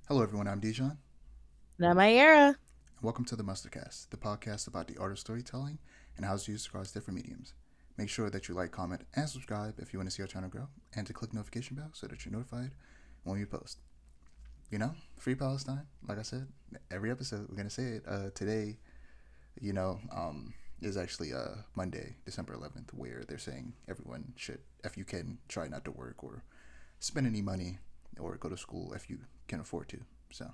Hello, everyone. I'm Dijon. Not my era. Welcome to the Mustardcast, the podcast about the art of storytelling and how it's used across different mediums. Make sure that you like, comment, and subscribe if you want to see our channel grow, and to click notification bell so that you're notified when we post. Free Palestine. Like I said, every episode we're gonna say it. Today, is actually Monday, December 11th, where they're saying everyone should, if you can, try not to work or spend any money or go to school if you can afford to. So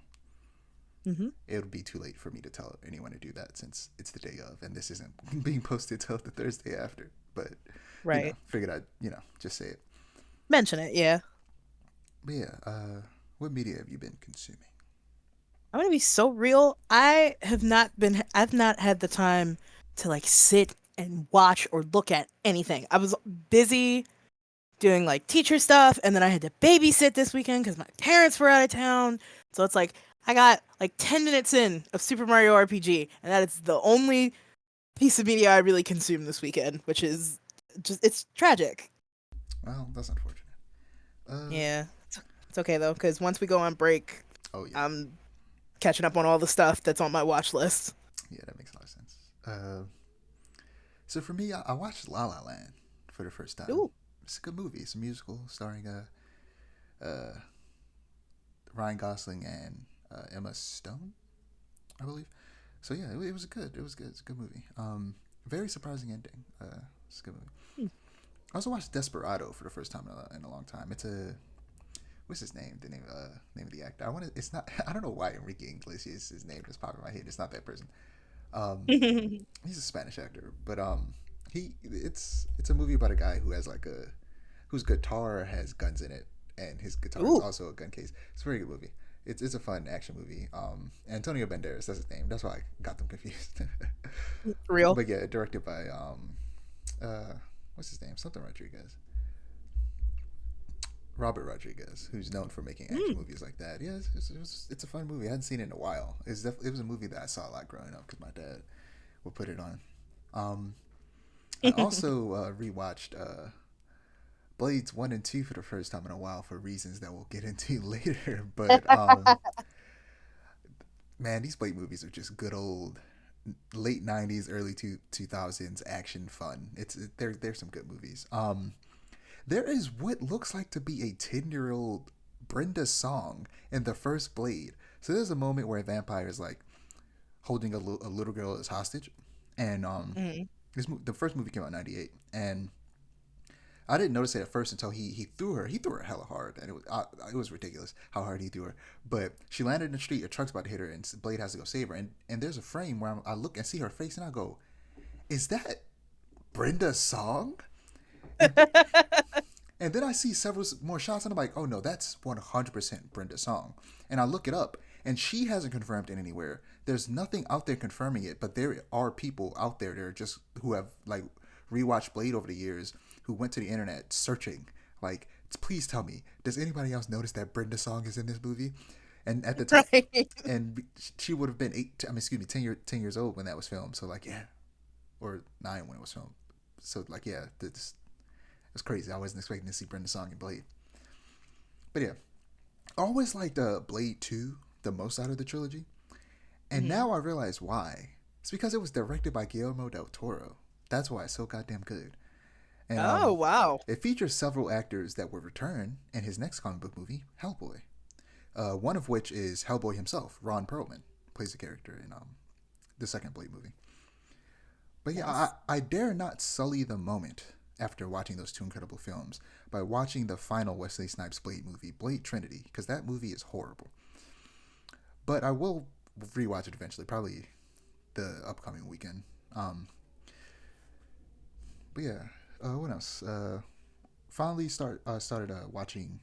Hmm. it would be too late for me to tell anyone to do that since it's the day of, and this isn't being posted till the Thursday after. But Right. figured I'd just say it. Mention it, yeah. But yeah, what media have you been consuming? I'm gonna be so real. I've not had the time to like sit and watch or look at anything. I was busy doing like teacher stuff, and then I had to babysit this weekend because my parents were out of town. So it's like I got like 10 minutes in of Super Mario RPG, and that is the only piece of media I really consumed this weekend, which is it's tragic. Well, that's unfortunate. Uh, Yeah. It's okay though, because once we go on break, oh yeah, I'm catching up on all the stuff that's on my watch list. yeah, that makes a lot of sense. So for me, I watched La La Land for the first time. Ooh. It's a good movie. It's a musical starring uh Ryan Gosling and Emma Stone, I believe. So yeah, it was good. It was good. It's a good movie. Very surprising ending. It's a good movie. Hmm. I also watched Desperado for the first time in a long time. It's a what's his name? The name of the actor. I want to. It's not. I don't know why Enrique Iglesias his name just popped in my head. It's not that person. Um, he's a Spanish actor, but it's a movie about a guy who has like a whose guitar has guns in it, and his guitar is Ooh. also a gun case. It's a very good movie. It's a fun action movie. Antonio Banderas, that's his name. That's why I got them confused. For real. But yeah, directed by uh, what's his name? Something Rodriguez. Robert Rodriguez, who's known for making action Mm. movies like that. Yeah, it's a fun movie. I hadn't seen it in a while. It was a movie that I saw a lot growing up because my dad would put it on. Um, I also rewatched Blades 1 and 2 for the first time in a while for reasons that we'll get into later. But man, these Blade movies are just good old late 90s, early 2000s action fun. There's some good movies. There is what looks like to be a 10-year-old Brenda song in the first Blade. So there's a moment where a vampire is like holding a little girl as hostage, and Mm. the first movie came out in '98, and I didn't notice it at first until he threw her hella hard, and it was ridiculous how hard he threw her. But she landed in the street, a truck's about to hit her, and Blade has to go save her. And there's a frame where I look and see her face, and I go, "Is that Brenda's song?" And and then I see several more shots, and I'm like, "Oh no, that's 100% Brenda's song." And I look it up, and she hasn't confirmed it anywhere. There's nothing out there confirming it, but there are people out there that are just who have like rewatched Blade over the years who went to the internet searching like, please tell me, does anybody else notice that Brenda song is in this movie? And at the time, Right. and she would have been I mean, excuse me, 10 years old when that was filmed. So like, yeah, or 9 when it was filmed. So like, yeah, it's crazy. I wasn't expecting to see Brenda song in Blade. But yeah, I always liked Blade 2 the most out of the trilogy. And Hmm. now I realize why. It's because it was directed by Guillermo del Toro. That's why it's so goddamn good. And Oh, wow. it features several actors that will return in his next comic book movie, Hellboy. One of which is Hellboy himself. Ron Perlman plays the character in the second Blade movie. But yeah, Yes. I dare not sully the moment after watching those two incredible films by watching the final Wesley Snipes Blade movie, Blade Trinity, because that movie is horrible. But I will rewatch it eventually, probably the upcoming weekend. Um, but yeah, what else? Finally started watching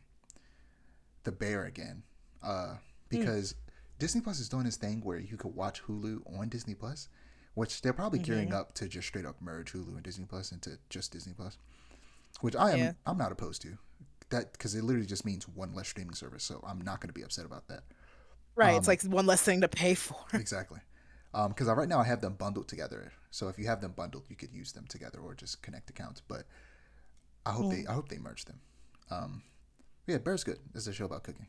The Bear again, Mm. because Disney Plus is doing this thing where you could watch Hulu on Disney Plus, which they're probably gearing Hmm. up to just straight up merge Hulu and Disney Plus into just Disney Plus, which Yeah. I'm not opposed to that because it literally just means one less streaming service. So I'm not going to be upset about that. Right. It's Um, like one less thing to pay for. exactly. Because right now I have them bundled together. So if you have them bundled, you could use them together or just connect accounts. But Mm. I hope they merge them. Um, yeah, Bear's good. It's a show about cooking.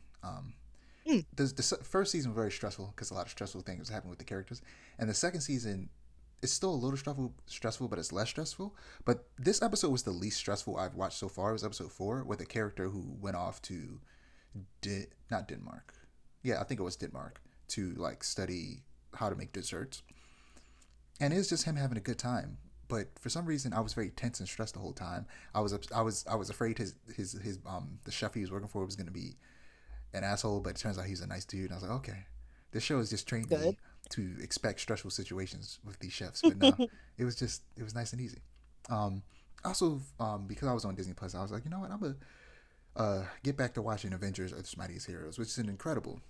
Mm, the first season was very stressful because a lot of stressful things happened with the characters, and the second season is still a little stressful, but it's less stressful. But this episode was the least stressful I've watched so far. It was episode 4 with a character who went off to not Denmark. Yeah, I think it was Denmark to like study how to make desserts, and it was just him having a good time. But for some reason, I was very tense and stressed the whole time. I was afraid his the chef he was working for was going to be an asshole, but it turns out he's a nice dude. And I was like, okay, this show has just trained good. me to expect stressful situations with these chefs. But no, it was nice and easy. Um, Also, because I was on Disney Plus, I was like, you know what, I'm gonna get back to watching Avengers: Earth's Mightiest Heroes, which is an incredible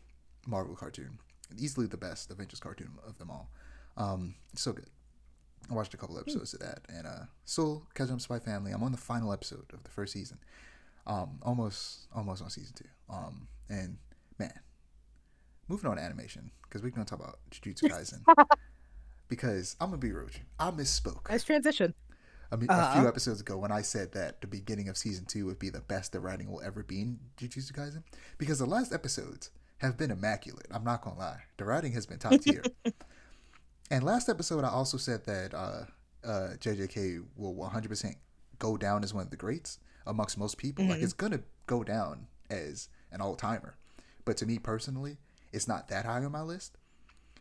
Marvel cartoon, easily the best Avengers cartoon of them all. It's so good. I watched a couple episodes of that, and still catching up Spy Family. I'm on the final episode of the first season. Almost on season 2. And man, moving on to animation because we're gonna talk about Jujutsu Kaisen. Because I'm gonna be real with you, I misspoke. Nice transition. A few episodes ago when I said that the beginning of season 2 would be the best the writing will ever be in Jujutsu Kaisen, because the last episodes have been immaculate. I'm not gonna lie, the writing has been top tier. And last episode, I also said that JJK will 100% go down as one of the greats amongst most people. Like, it's gonna go down as an all timer, but to me personally, it's not that high on my list.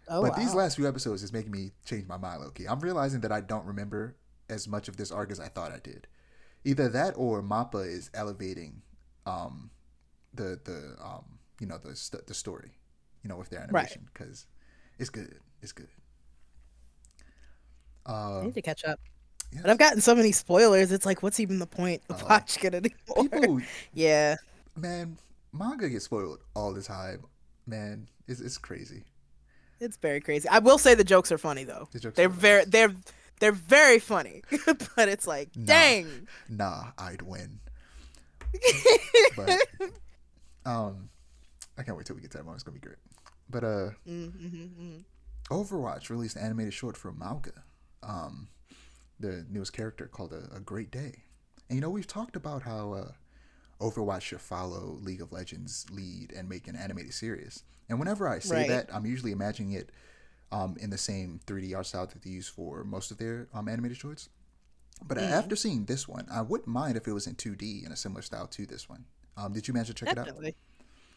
Oh But wow. these last few episodes is making me change my mind, low key. I'm realizing that I don't remember as much of this arc as I thought I did. Either that or Mappa is elevating the story, with their Right. animation, because it's good. It's good. I need to catch up. But Yes. I've gotten so many spoilers. It's like, what's even the point of watching it anymore? People, Yeah, man, manga gets spoiled all the time. Man, it's crazy. it's very crazy. I will say the jokes are funny though. The jokes are They're very hilarious. they're very funny. But it's like, Nah, dang. nah, I'd win. But um, I can't wait till we get to that moment. It's gonna be great. But Mm-hmm. Overwatch released an animated short for Mauga, um, the newest character called a Great Day. And we've talked about how Overwatch should follow League of Legends lead and make an animated series. And whenever I say Right. that, I'm usually imagining it in the same 3D art style that they use for most of their animated shorts. But after seeing this one, I wouldn't mind if it was in 2D in a similar style to this one. Did you manage to check it out? Definitely.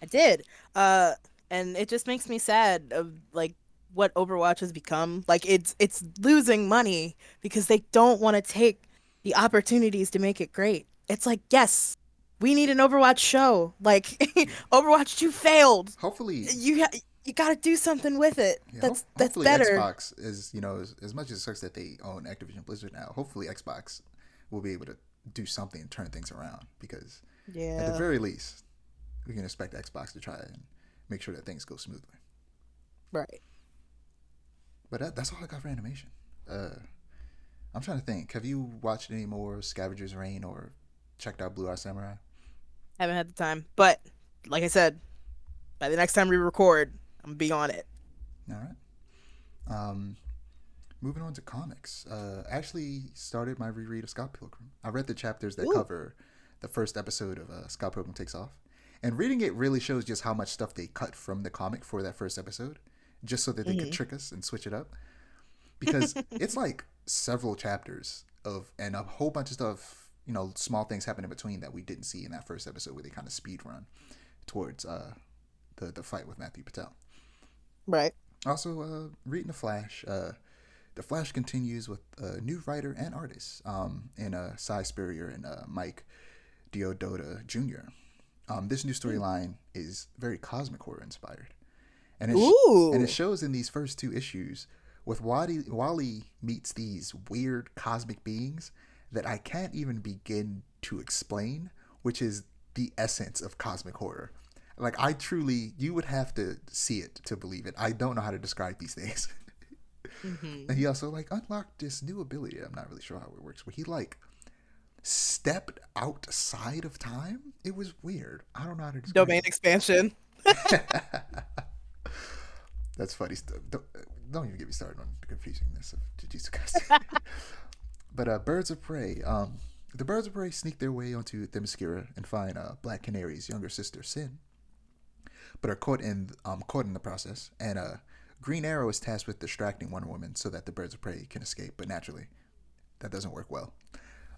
I did. And it just makes me sad of like what Overwatch has become. Like it's losing money because they don't want to take the opportunities to make it great. It's like, yes, we need an Overwatch show. Like Yeah. Overwatch 2 failed. Hopefully, You got to do something with it. yeah. That's Hopefully, better. Xbox is as much as it sucks that they own Activision Blizzard now. Hopefully, Xbox will be able to do something and turn things around, because at the Yeah. very least, we can expect Xbox to try and make sure that things go smoothly. Right. But that's all I got for animation. I'm trying to think. Have you watched any more Scavenger's Reign or checked out Blue Eye Samurai? Haven't had the time. But like I said, by the next time we record, I'm gonna be on it. All right. Um, Moving on to comics. I actually started my reread of Scott Pilgrim. I read the chapters that Ooh. cover the first episode of Scott Pilgrim Takes Off. And reading it really shows just how much stuff they cut from the comic for that first episode, just so that they could trick us and switch it up. Because it's like several chapters and a whole bunch of stuff, small things happen in between that we didn't see in that first episode where they kind of speed run towards the fight with Matthew Patel. Right. Also, reading The Flash. The Flash continues with a new writer and artist in Cy Spurrier and Mike Deodoto Jr. This new storyline is very cosmic horror inspired, and Ooh. it shows in these first 2 issues with Wally meets these weird cosmic beings that I can't even begin to explain, which is the essence of cosmic horror. Like, you would have to see it to believe it. I don't know how to describe these things. Mm-hmm. And he also unlocked this new ability. I'm not really sure how it works, where he stepped outside of time. It was weird. I don't know how to describe Domain it. expansion. That's funny stuff. Don't even get me started on the confusingness of Jujutsu Kaisen. But Birds of Prey. The Birds of Prey sneak their way onto Themyscira and find Black Canary's younger sister, Sin. but are caught in the process. And Green Arrow is tasked with distracting Wonder Woman so that the birds of prey can escape. But naturally, that doesn't work well.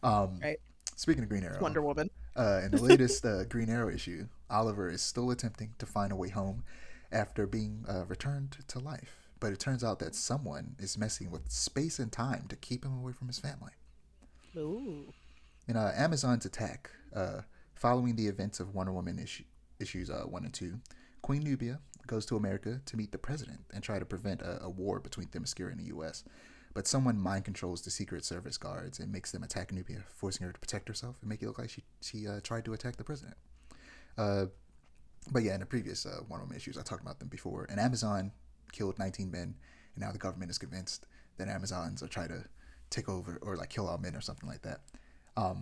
Um, Right. Speaking of Green It's Arrow, Wonder Woman. in the latest Green Arrow issue, Oliver is still attempting to find a way home after being returned to life. But it turns out that someone is messing with space and time to keep him away from his family. Ooh. In Amazon's attack, following the events of Wonder Woman issues 1 and 2, Queen Nubia goes to America to meet the president and try to prevent a war between Themyscira and the U.S. But someone mind controls the Secret Service guards and makes them attack Nubia, forcing her to protect herself and make it look like she tried to attack the president. Uh, but yeah, in the previous Wonder Woman issues, I talked about them before. And Amazon killed 19 men, and now the government is convinced that Amazons are trying to take over or like kill all men or something like that.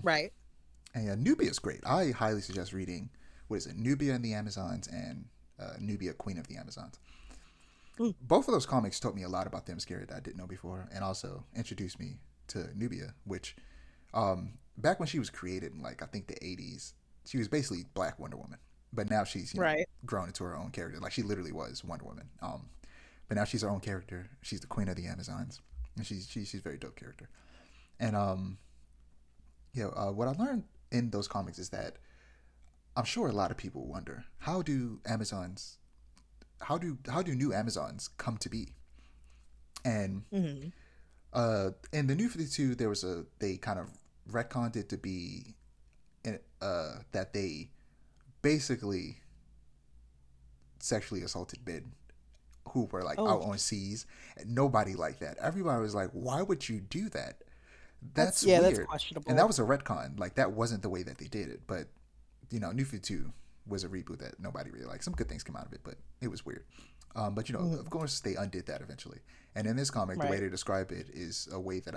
Right. And Nubia is great. I highly suggest reading, what is it, Nubia and the Amazons and Nubia, Queen of the Amazons. Mm. Both of those comics taught me a lot about Themyscira that I didn't know before, and also introduced me to Nubia, which back when she was created in like I think the 80s, she was basically Black Wonder Woman. But now she's Right. grown into her own character. Like she literally was Wonder Woman. But now she's her own character. She's the Queen of the Amazons, and she's a very dope character. And what I learned in those comics is that I'm sure a lot of people wonder how do new Amazons come to be? And Mm-hmm. in the New 52, they kind of retconned it to be that they basically sexually assaulted men who were like Oh, out on seas, and nobody liked that. Everybody was like, "Why would you do that? That's that's weird." And that questionable. was a retcon. Like that wasn't the way that they did it. But New 52 was a reboot that nobody really liked. Some good things came out of it, but it was weird. But Mm. of course, they undid that eventually. And in this comic, the way Right. they describe it is a way that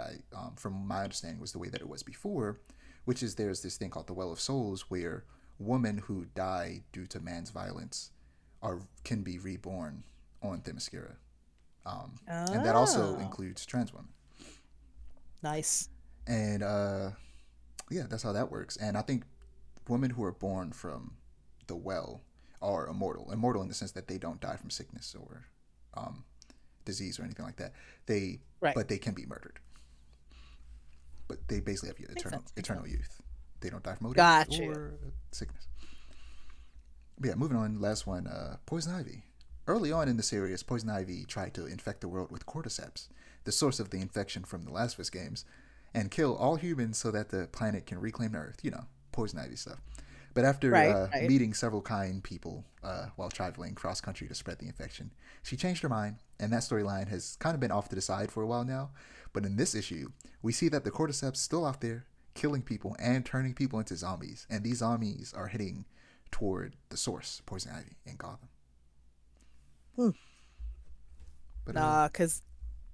from my understanding, was the way that it was before, which is there's this thing called the Well of Souls, where women who die due to man's violence can be reborn on Themyscira, and that also Oh, includes trans women. nice. And yeah, that's how that works. And I think women who are born from the well are immortal in the sense that they don't die from sickness or um, disease or anything like that. Right. But they can be murdered. But they basically have Makes sense. Makes eternal sense. youth. They don't die from old age Gotcha. or sickness. But yeah, moving on. Last one, Poison Ivy. Early on in the series, Poison Ivy tried to infect the world with cordyceps, the source of the infection from the Last of Us games, and kill all humans so that the planet can reclaim the Earth. Poison Ivy stuff. But after Right. Right. meeting several kind people while traveling cross country to spread the infection, she changed her mind, and that storyline has kind of been off to the side for a while now. But in this issue, we see that the cordyceps still out there, killing people and turning people into zombies, and these zombies are heading toward the source, Poison Ivy, in Gotham. Hmm. But Nah, because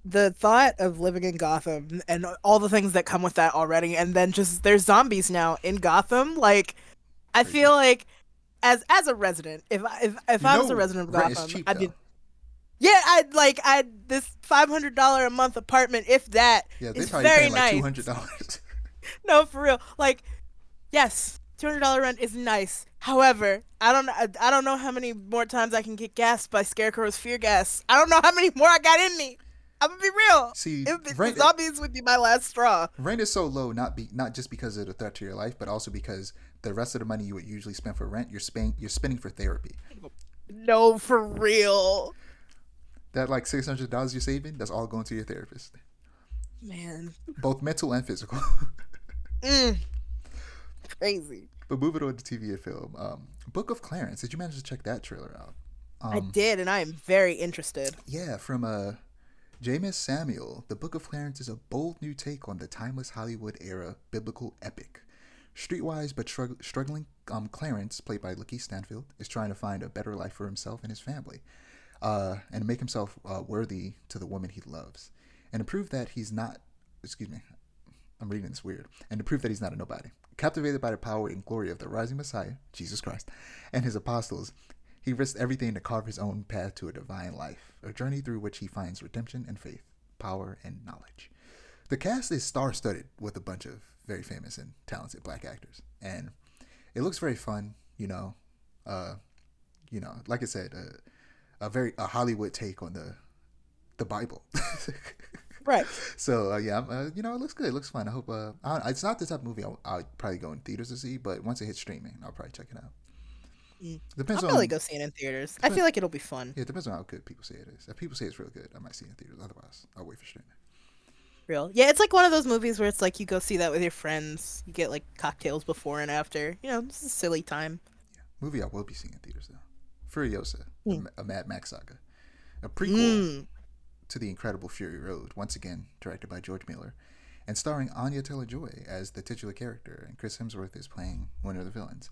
the thought of living in Gotham and all the things that come with that already, and then just there's zombies now in Gotham. Like, I crazy. feel like as a resident, if I was a resident of Rent is Gotham, cheap I'd though. be yeah, I'd this $500 a month apartment, if that, Yeah, they is probably very paying like nice. $200. No, for real. Like, yes, $200 rent is nice. However, I don't know how many more times I can get gassed by Scarecrow's fear gas. I don't know how many more I got in me. I'm gonna be real. See, The zombies would be my last straw. rent is so low, not just because of the threat to your life, but also because the rest of the money you would usually spend for rent, you're spending for therapy. No, for real. That like $600 you're saving, that's all going to your therapist, Man. both mental and physical. Mm, crazy. But moving on to TV and film, Book of Clarence. Did you manage to check that trailer out? I did, and I am very interested. Yeah, from Jameis Samuel. The Book of Clarence is a bold new take on the timeless Hollywood era biblical epic. Streetwise but struggling, Clarence, played by Lakeith Stanfield, is trying to find a better life for himself and his family, and make himself worthy to the woman he loves, and to prove that he's not. Excuse me, I'm reading this weird. And to prove that he's not a nobody. Captivated by the power and glory of the rising Messiah, Jesus Christ, and his apostles, he risked everything to carve his own path to a divine life, a journey through which he finds redemption and faith, power and knowledge. The cast is star-studded with a bunch of very famous and talented black actors, and it looks very fun. Uh, like I said, a Hollywood take on the Bible. Right. So yeah, it looks good. It looks fun. I hope. It's not the type of movie I'd probably go in theaters to see, but once it hits streaming, I'll probably check it out. I'll Depends probably on go see it in theaters. I depend, feel like it'll be fun. yeah, it depends on how good people say it is. If people say it's real good, I might see it in theaters. Otherwise, I'll wait for streaming. Real. Yeah, it's like one of those movies where it's like you go see that with your friends. You get like cocktails before and after. It's a silly time. Movie I will be seeing in theaters though. Furiosa, Mm. a Mad Max saga, a prequel Mm. to the incredible Fury Road. Once again, directed by George Miller, and starring Anya Taylor-Joy as the titular character, and Chris Hemsworth is playing one of the villains.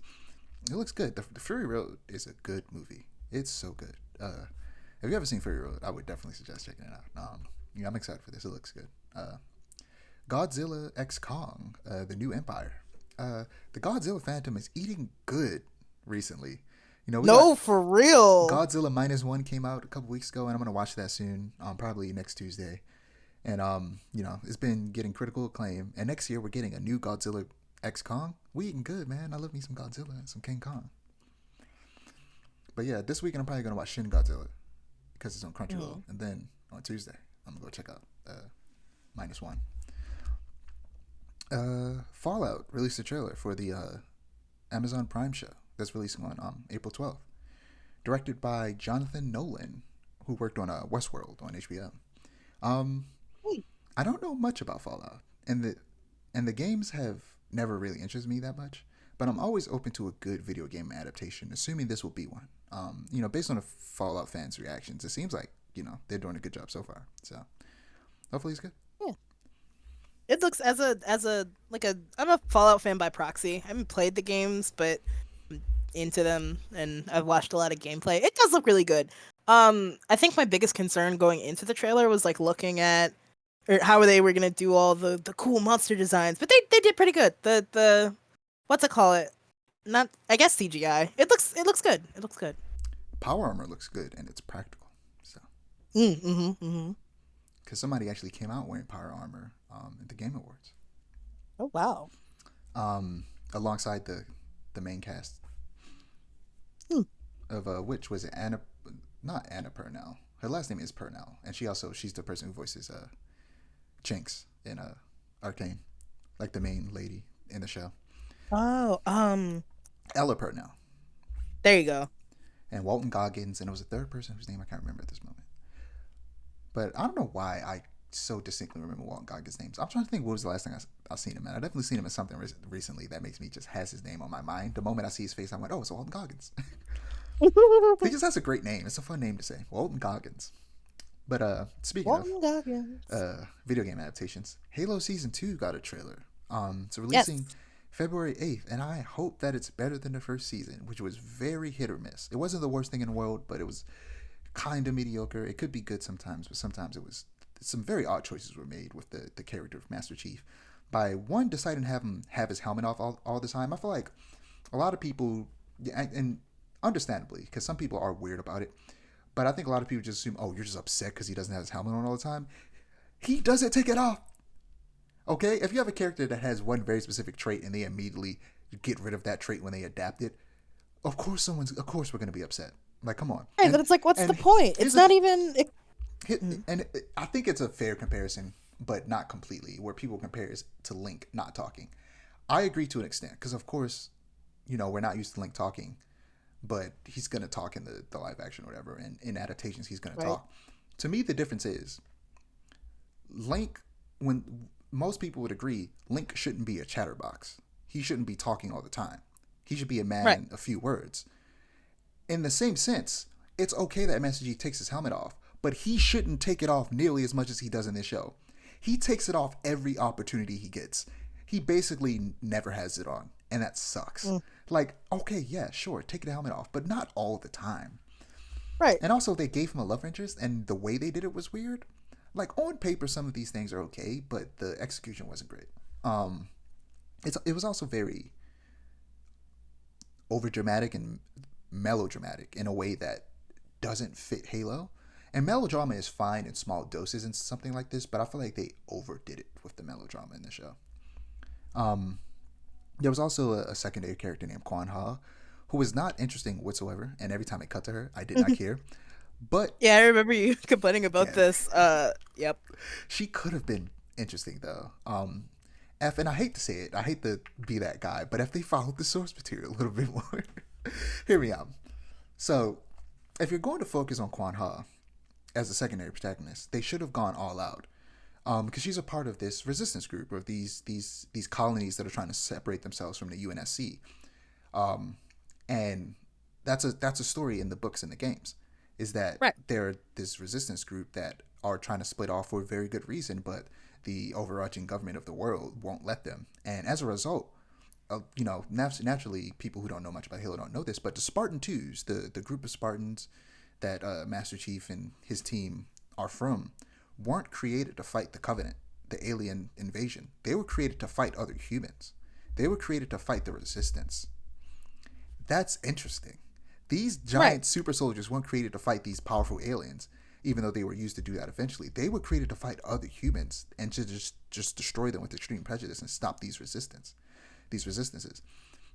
It looks good. The Fury Road is a good movie. It's so good. If you ever seen Fury Road, I would definitely suggest checking it out. I'm excited for this. It looks good. Godzilla X Kong, the new Empire. The Godzilla fandom is eating good recently. We got No, for real. Godzilla -1 came out a couple weeks ago, and I'm gonna watch that soon. Probably next Tuesday. And it's been getting critical acclaim. And next year we're getting a new Godzilla X Kong. We eating good, man. I love me some Godzilla and some King Kong. But yeah, this weekend I'm probably gonna watch Shin Godzilla because it's on Crunchyroll, and then on Tuesday I'm gonna go check out -1. Fallout released a trailer for the Amazon Prime show that's releasing on April 12th. Directed by Jonathan Nolan, who worked on Westworld on HBO. I don't know much about Fallout, and the games have never really interested me that much. But I'm always open to a good video game adaptation, assuming this will be one. Based on the Fallout fans' reactions, it seems like they're doing a good job so far. So hopefully it's good. Yeah. It looks as a I'm a Fallout fan by proxy. I haven't played the games, but I'm into them, and I've watched a lot of gameplay. It does look really good. I think my biggest concern going into the trailer was like looking at how they were gonna do all the cool monster designs, but they did pretty good. The what's it call it? Not I guess CGI. It looks good. It looks good. Power armor looks good, and it's practical. So because somebody actually came out wearing power armor at the Game Awards. Oh wow. Alongside the main cast of which was it Anna, not Anna Purnell. Her last name is Purnell, and she's the person who voices Jinx in Arkane, like the main lady in the show. Oh, Ella Purnell. there you go. And Walton Goggins, and it was a third person whose name I can't remember at this moment. But I don't know why I so distinctly remember Walton Goggins' names. I'm trying to think what was the last thing I've seen him in. I've definitely seen him in something recently that makes me just has his name on my mind. The moment I see his face, I'm like, oh, it's Walton Goggins. He just has a great name. It's a fun name to say, Walton Goggins. But speaking of video game adaptations, Halo Season 2 got a trailer. It's releasing February 8th, and I hope that it's better than the first season, which was very hit or miss. It wasn't the worst thing in the world, but it was kind of mediocre. It could be good sometimes, but sometimes it was some very odd choices were made with the character of Master Chief. By one deciding to have him have his helmet off all the time, I feel like a lot of people, and understandably, because some people are weird about it, but I think a lot of people just assume, oh, you're just upset because he doesn't have his helmet on all the time. He doesn't take it off. Okay? If you have a character that has one very specific trait and they immediately get rid of that trait when they adapt it, of course we're going to be upset. Like, come on. Right, but it's like, what's the point? It's not even... I think it's a fair comparison, but not completely, where people compare it to Link not talking. I agree to an extent, because of course, we're not used to Link talking, but he's going to talk in the live action or whatever, and in adaptations he's going to talk. To me, the difference is, Link, when most people would agree, Link shouldn't be a chatterbox. He shouldn't be talking all the time. He should be a man of few words. In the same sense, it's okay that Master Chief takes his helmet off, but he shouldn't take it off nearly as much as he does in this show. He takes it off every opportunity he gets. He basically never has it on, and that sucks. Like, okay, yeah, sure, take the helmet off, but not all the time. Right. And also, they gave him a love interest, and the way they did it was weird. Like, on paper, some of these things are okay, but the execution wasn't great. It was also very overdramatic and melodramatic in a way that doesn't fit Halo. And melodrama is fine in small doses in something like this, but I feel like they overdid it with the melodrama in the show. There was also a secondary character named Quan Ha, who was not interesting whatsoever, and every time it cut to her, I did not care. But Yeah, I remember you complaining about yeah, this. Yep. she could have been interesting though. F, and I hate to say it, I hate to be that guy, but if they followed the source material a little bit more, hear me out. So, if you're going to focus on Quan Ha as a secondary protagonist, they should have gone all out. Because she's a part of this resistance group of these colonies that are trying to separate themselves from the UNSC. And that's a story in the books and the games, is that Right. they're this resistance group that are trying to split off for a very good reason, but the overarching government of the world won't let them. And as a result, naturally, people who don't know much about Halo don't know this, but the Spartan Twos, the group of Spartans that Master Chief and his team are from, weren't created to fight the Covenant, the alien invasion. They were created to fight other humans. They were created to fight the Resistance. That's interesting. These Right. giant super soldiers weren't created to fight these powerful aliens, even though they were used to do that eventually. They were created to fight other humans and to just destroy them with extreme prejudice and stop these resistances.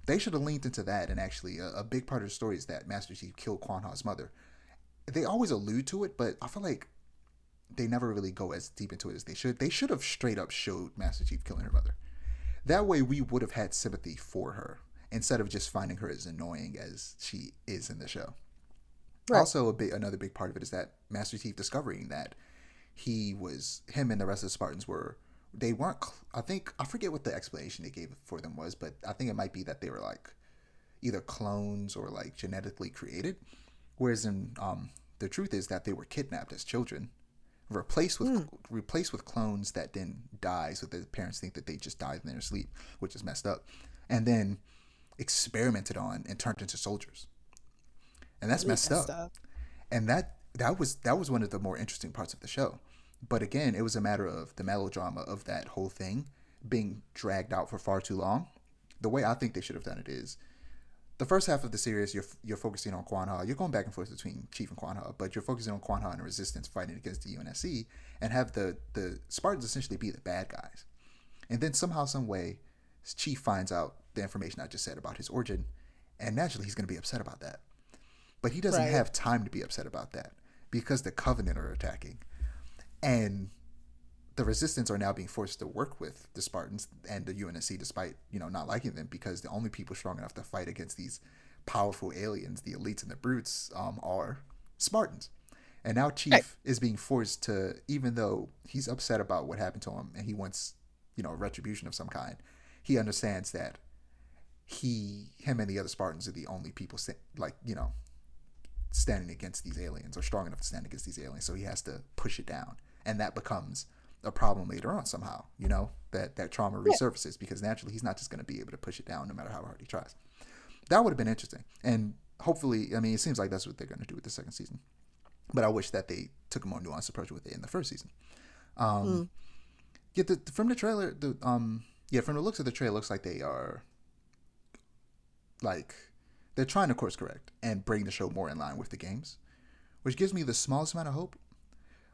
They should have leaned into that, and actually, a big part of the story is that Master Chief killed Quan Ha's mother. They always allude to it, but I feel like they never really go as deep into it as they should. They should have straight up showed Master Chief killing her mother. That way, we would have had sympathy for her instead of just finding her as annoying as she is in the show. Right. Also, another big part of it is that Master Chief discovering that him and the rest of the Spartans were, they weren't. I think I forget what the explanation they gave for them was, but I think it might be that they were like either clones or like genetically created. Whereas in the truth is that they were kidnapped as children, replaced with Mm. replaced with clones that then die, so the parents think that they just died in their sleep, which is messed up, and then experimented on and turned into soldiers, and that's Really messed messed up. up. And that was one of the more interesting parts of the show. But again, it was a matter of the melodrama of that whole thing being dragged out for far too long. The way I think they should have done it is the first half of the series, you're focusing on Quan Ha. You're going back and forth between Chief and Quan Ha, but you're focusing on Quan Ha and the Resistance fighting against the UNSC, and have the Spartans essentially be the bad guys. And then somehow, some way, Chief finds out the information I just said about his origin, and naturally he's going to be upset about that. But he doesn't Right. have time to be upset about that because the Covenant are attacking, and the Resistance are now being forced to work with the Spartans and the UNSC, despite not liking them, because the only people strong enough to fight against these powerful aliens, the elites and the brutes, are Spartans. And now Right. Chief is being forced to, even though he's upset about what happened to him and he wants retribution of some kind, he understands that him and the other Spartans are the only people standing against these aliens, or strong enough to stand against these aliens. So he has to push it down, and that becomes a problem later on somehow. That trauma Yeah. resurfaces because naturally he's not just going to be able to push it down no matter how hard he tries. That would have been interesting, and hopefully, I mean, it seems like that's what they're going to do with the second season. But I wish that they took a more nuanced approach with it in the first season. Um, Mm. yeah, from the trailer, from the looks of the trailer, it looks like they are like they're trying to course correct and bring the show more in line with the games, which gives me the smallest amount of hope.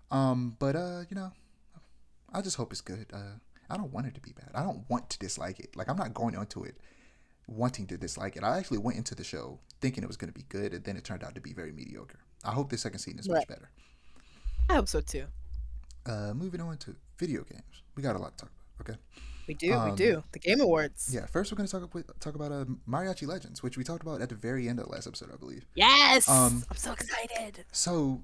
But I just hope it's good. I don't want it to be bad. I don't want to dislike it. Like, I'm not going into it wanting to dislike it. I actually went into the show thinking it was going to be good, and then it turned out to be very mediocre. I hope the second season is much Right. better. I hope so too. Moving on to video games, we got a lot to talk about. Okay. We do. We Um, do. The Game Awards. yeah. First, we're going to talk about Mariachi Legends, which we talked about at the very end of the last episode, I believe. Yes. Um, I'm so excited. so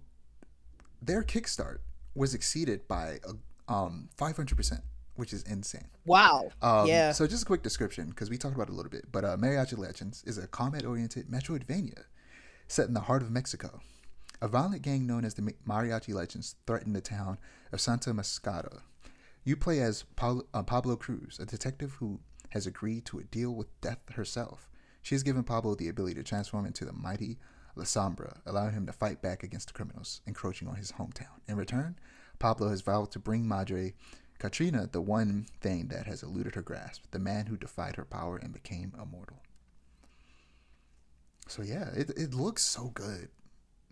their kickstart was exceeded by 500%, which is insane. Wow. Yeah. So just a quick description, because we talked about it a little bit, but Mariachi Legends is a combat-oriented Metroidvania set in the heart of Mexico. A violent gang known as the Mariachi Legends threaten the town of Santa Mascada. You play as Pablo Cruz, a detective who has agreed to a deal with death herself. She has given Pablo the ability to transform into the mighty La Sombra, allowing him to fight back against the criminals encroaching on his hometown. In return, Pablo has vowed to bring Madre Katrina the one thing that has eluded her grasp, the man who defied her power and became immortal. So yeah, it looks so good.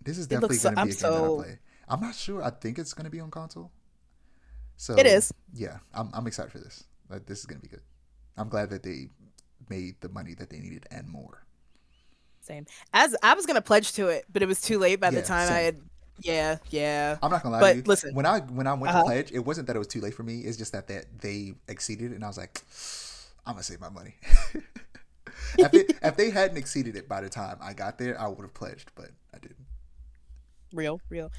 This is It definitely looks so, going to I'm be a game that I so play. I'm not sure. I think it's going to be on console. it So is. yeah, I'm excited for this. This is going to be good. I'm glad that they made the money that they needed and more. Same. As I was gonna pledge to it, but it was too late by the Yeah, time I same. had. Yeah, yeah. I'm not gonna lie to But you. listen, When I went to uh pledge, it wasn't that it was too late for me. It's just that they exceeded it, and I was like, I'm gonna save my money. If they hadn't exceeded it by the time I got there, I would have pledged, but I didn't. real, real.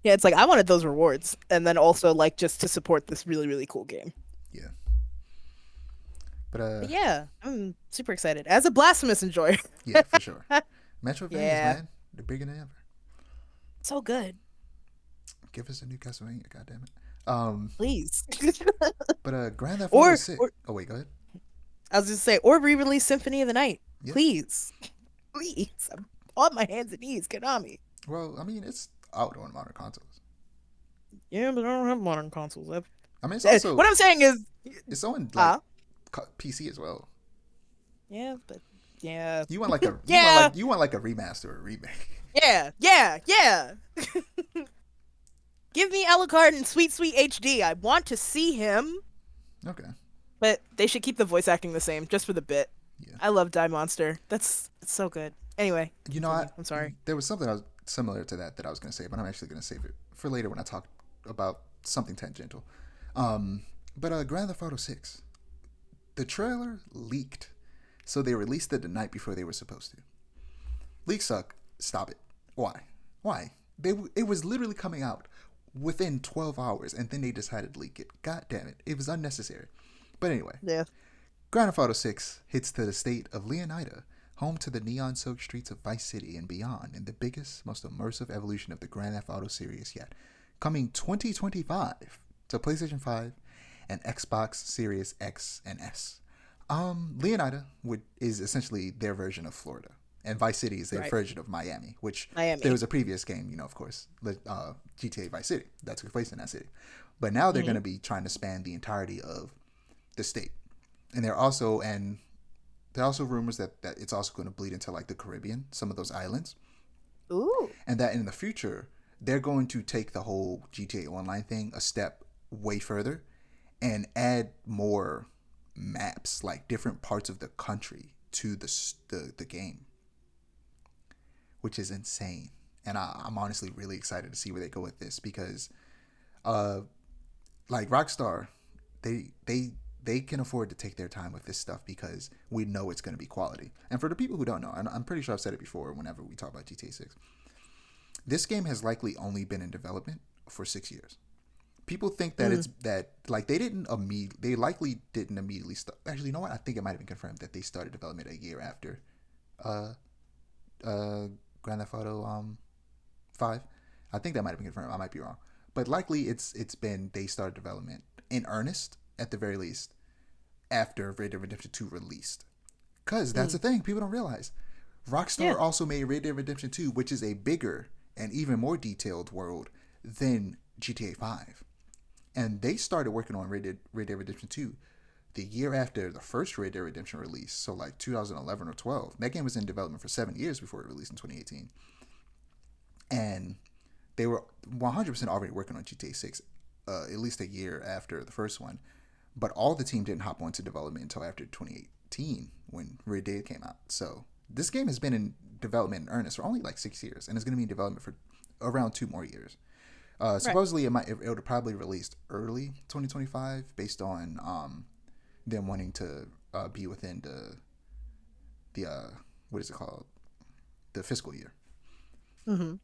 Yeah, it's like I wanted those rewards, and then also like just to support this really, really cool game. Yeah, but But yeah, I'm super excited as a Blasphemous enjoyer. yeah, for sure. Metroidvanias, Yeah, man, they're bigger than ever. so good. Give us a new Castlevania, goddammit. Please. But Grand Theft Auto or, 6. or Oh wait, go ahead. I was just say, or re-release Symphony of the Night, Yeah. please, please. I'm on my hands and knees, Konami. Well, I mean, it's out on modern consoles. Yeah, but I don't have modern consoles. I mean, it's also What I'm saying is, it's on like ah, PC as well. yeah, but yeah, You want like a yeah, you want like a remaster or a remake. yeah, yeah, yeah. Give me Alucard in sweet, sweet HD. I want to see him, Okay. but they should keep the voice acting the same, just for the bit. Yeah. I love Die Monster. It's so good. Anyway, You know, I'm sorry. there was something similar to that I was going to say, but I'm actually going to save it for later when I talk about something tangential. But Grand Theft Auto 6, the trailer leaked, so they released it the night before they were supposed to. Leaks suck. Stop it. Why? Why? It was literally coming out within 12 hours, and then they decided to leak it. God damn it. It was unnecessary. But anyway, Yeah. Grand Theft Auto 6 hits to the state of Leonida, home to the neon-soaked streets of Vice City and beyond, in the biggest, most immersive evolution of the Grand Theft Auto series yet. Coming 2025 to PlayStation 5 and Xbox Series X and S. Leonida is essentially their version of Florida, and Vice City is their Right. version of Miami, which Miami. there was a previous game, of course, GTA Vice City, that took place in that city. But now they're going to be trying to span the entirety of the state. And there are also rumors that it's also going to bleed into like the Caribbean, some of those islands. Ooh. And that in the future, they're going to take the whole GTA Online thing a step way further and add more maps, like different parts of the country to the game, which is insane. And I'm honestly really excited to see where they go with this because, like Rockstar, they can afford to take their time with this stuff because we know it's going to be quality. And for the people who don't know, and I'm pretty sure I've said it before whenever we talk about GTA 6, this game has likely only been in development for 6 years. People think that it's that like they likely didn't immediately start. Actually, you know what? I think it might have been confirmed that they started development a year after uh Grand Theft Auto 5. I think that might have been confirmed. I might be wrong. But likely it's been they started development in earnest at the very least after Red Dead Redemption 2 released. Cuz that's the thing people don't realize. Rockstar also made Red Dead Redemption 2, which is a bigger and even more detailed world than GTA 5. And they started working on Red Dead Redemption 2 the year after the first Red Dead Redemption release, so like 2011 or 12. That game was in development for 7 years before it released in 2018. And they were 100% already working on GTA 6, at least a year after the first one. But all the team didn't hop onto development until after 2018 when Red Dead came out. So this game has been in development in earnest for only like 6 years, and it's going to be in development for around 2 more years. Supposedly, it would probably released early 2025 based on them wanting to be within the what is it called, the fiscal year. Mm-hmm.